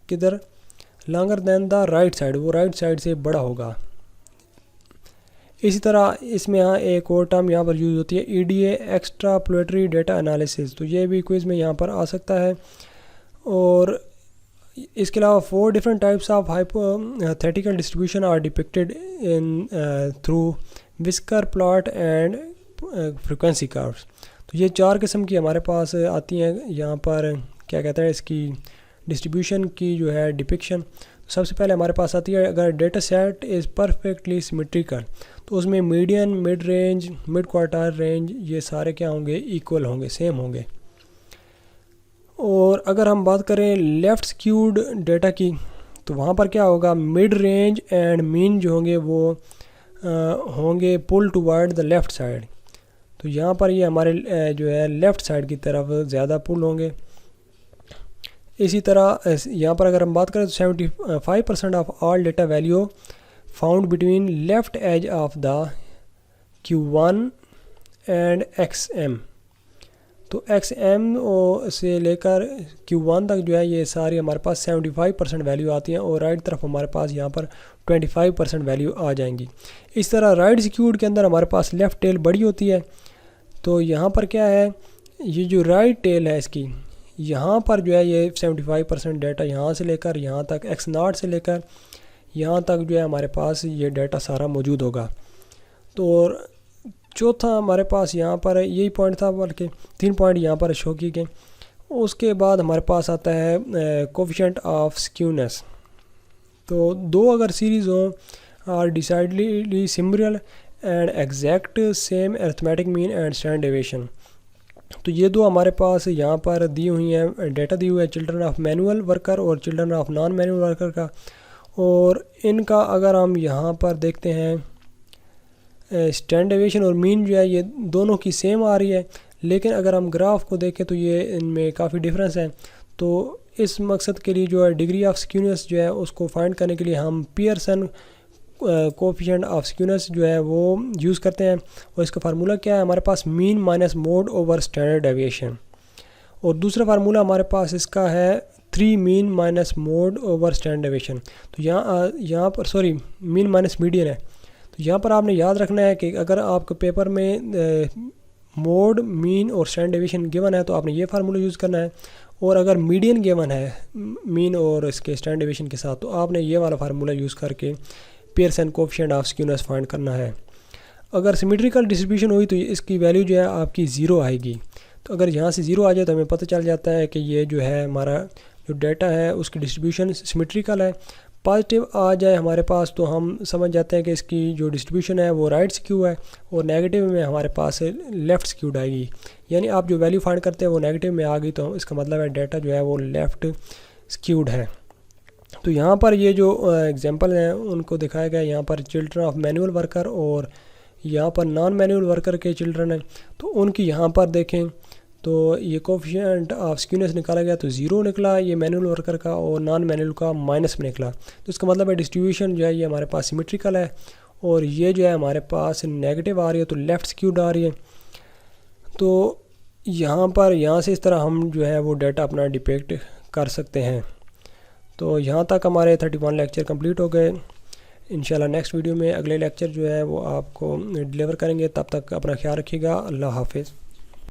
کدھر، لانگر دین دا رائٹ سائڈ، وہ رائٹ سائڈ سے بڑا ہوگا۔ اسی طرح اس میں یہاں ایک اور ٹرم یہاں پر یوز ہوتی ہے EDA ایکسٹراپولیٹری ڈیٹا انالیسز، تو یہ بھی کوئز میں یہاں پر آ سکتا ہے۔ اور اس کے علاوہ 4 different types of hypothetical distribution are depicted in through whisker plot and frequency curves. تو یہ 4 قسم کی ہمارے پاس آتی ہیں یہاں پر، کیا کہتا ہے اس کی ڈسٹریبیوشن کی جو ہے ڈپکشن۔ سب سے پہلے ہمارے پاس آتی ہے اگر data set is perfectly symmetrical, تو اس میں median, mid range, mid quartile range یہ سارے کیا ہوں گے، ایکول ہوں گے، سیم ہوں گے۔ اور اگر ہم بات کریں لیفٹ سکیوڈ ڈیٹا کی تو وہاں پر کیا ہوگا، مڈ رینج اینڈ مین جو ہوں گے وہ ہوں گے پل ٹوورڈ دا لیفٹ سائڈ. تو یہاں پر یہ ہمارے جو ہے لیفٹ سائڈ کی طرف زیادہ پل ہوں گے. اسی طرح یہاں پر اگر ہم بات کریں تو 75% of all data value found between left edge of the Q1 and XM. تو XM سے لے کر Q1 تک جو ہے یہ ساری ہمارے پاس 75% ویلیو آتی ہیں اور رائٹ طرف ہمارے پاس یہاں پر 25% ویلیو آ جائیں گی. اس طرح رائٹ سیکیورڈ کے اندر ہمارے پاس لیفٹ ٹیل بڑی ہوتی ہے. تو یہاں پر کیا ہے, یہ جو رائٹ ٹیل ہے اس کی, یہاں پر جو ہے یہ 75% ڈیٹا یہاں سے لے کر یہاں تک X0 سے لے کر یہاں تک جو ہے ہمارے پاس یہ ڈیٹا سارا موجود ہوگا. تو چوتھا ہمارے پاس یہاں پر یہی پوائنٹ تھا, بلکہ 3 پوائنٹ یہاں پر شو کی گئے. اس کے بعد ہمارے پاس آتا ہے کوفیشنٹ آف سکیونیس. تو دو اگر سیریز ہوں are decidedly similar and exact same arithmetic mean and standard deviation. تو یہ دو ہمارے پاس یہاں پر دی ہوئی ہیں, ڈیٹا دی ہوئی ہے چلڈرن آف مینول ورکر اور children of non manual worker کا. اور ان کا اگر ہم یہاں پر دیکھتے ہیں اسٹینڈرڈ ڈیویشن اور مین جو ہے یہ دونوں کی سیم آ رہی ہے, لیکن اگر ہم گراف کو دیکھیں تو یہ ان میں کافی ڈفرینس ہے. تو اس مقصد کے لیے جو ہے ڈگری آف سکیونیس جو ہے اس کو فائنڈ کرنے کے لیے ہم پیئرسن کوفیشنٹ آف سکیونیس جو ہے وہ یوز کرتے ہیں. اور اس کا فارمولہ کیا ہے, ہمارے پاس mean minus mode over standard deviation. اور دوسرا فارمولہ ہمارے پاس اس کا ہے 3 mean minus mode over standard deviation. تو یہاں پر مین مائنس میڈین ہے. تو یہاں پر آپ نے یاد رکھنا ہے کہ اگر آپ کے پیپر میں موڈ, مین اور اسٹینڈرڈ ڈیویشن گیون ہے تو آپ نے یہ فارمولہ یوز کرنا ہے. اور اگر میڈین گیون ہے مین اور اس کے اسٹینڈرڈ ڈیویشن کے ساتھ تو آپ نے یہ والا فارمولہ یوز کر کے پیئرسن کوفیشنٹ آف سکیونیس فائنڈ کرنا ہے. اگر سیمیٹریکل ڈسٹریبیوشن ہوئی تو اس کی ویلیو جو ہے آپ کی 0 آئے گی. تو اگر یہاں سے 0 آ جائے تو ہمیں پتہ چل جاتا ہے کہ یہ جو ہے ہمارا جو ڈیٹا ہے اس کی ڈسٹریبیوشن سیمیٹریکل ہے. پازیٹیو آ جائے ہمارے پاس تو ہم سمجھ جاتے ہیں کہ اس کی جو ڈسٹریبیوشن ہے وہ رائٹ سکیو ہے, اور نیگیٹو میں ہمارے پاس لیفٹ سکیوڈ آئے گی. یعنی آپ جو ویلیو فائنڈ کرتے ہیں وہ نیگیٹو میں آ گئی تو اس کا مطلب ہے ڈیٹا جو ہے وہ لیفٹ سکیوڈ ہے. تو یہاں پر یہ جو ایگزامپل ہیں ان کو دکھایا گیا ہے. یہاں پر چلڈرن آف مینول ورکر اور یہاں پر نان مینول ورکر کے چلڈرن ہیں. تو ان کی یہاں پر دیکھیں تو یہ کوفیشنٹ آف سکیونیس نکالا گیا تو 0 نکلا یہ مینول ورکر کا, اور نان مینول کا مائنس میں نکلا. تو اس کا مطلب ہے ڈسٹریبیوشن جو ہے یہ ہمارے پاس سیمیٹریکل ہے, اور یہ جو ہے ہمارے پاس نیگیٹو آ رہی ہے تو لیفٹ سکیوڈ آ رہی ہے. تو یہاں سے اس طرح ہم جو ہے وہ ڈیٹا اپنا ڈپیکٹ کر سکتے ہیں. تو یہاں تک ہمارے 31 لیکچر کمپلیٹ ہو گئے. انشاءاللہ نیکسٹ ویڈیو میں اگلے لیکچر جو ہے وہ آپ کو ڈیلیور کریں گے. تب تک اپنا خیال رکھیے گا. اللہ حافظ.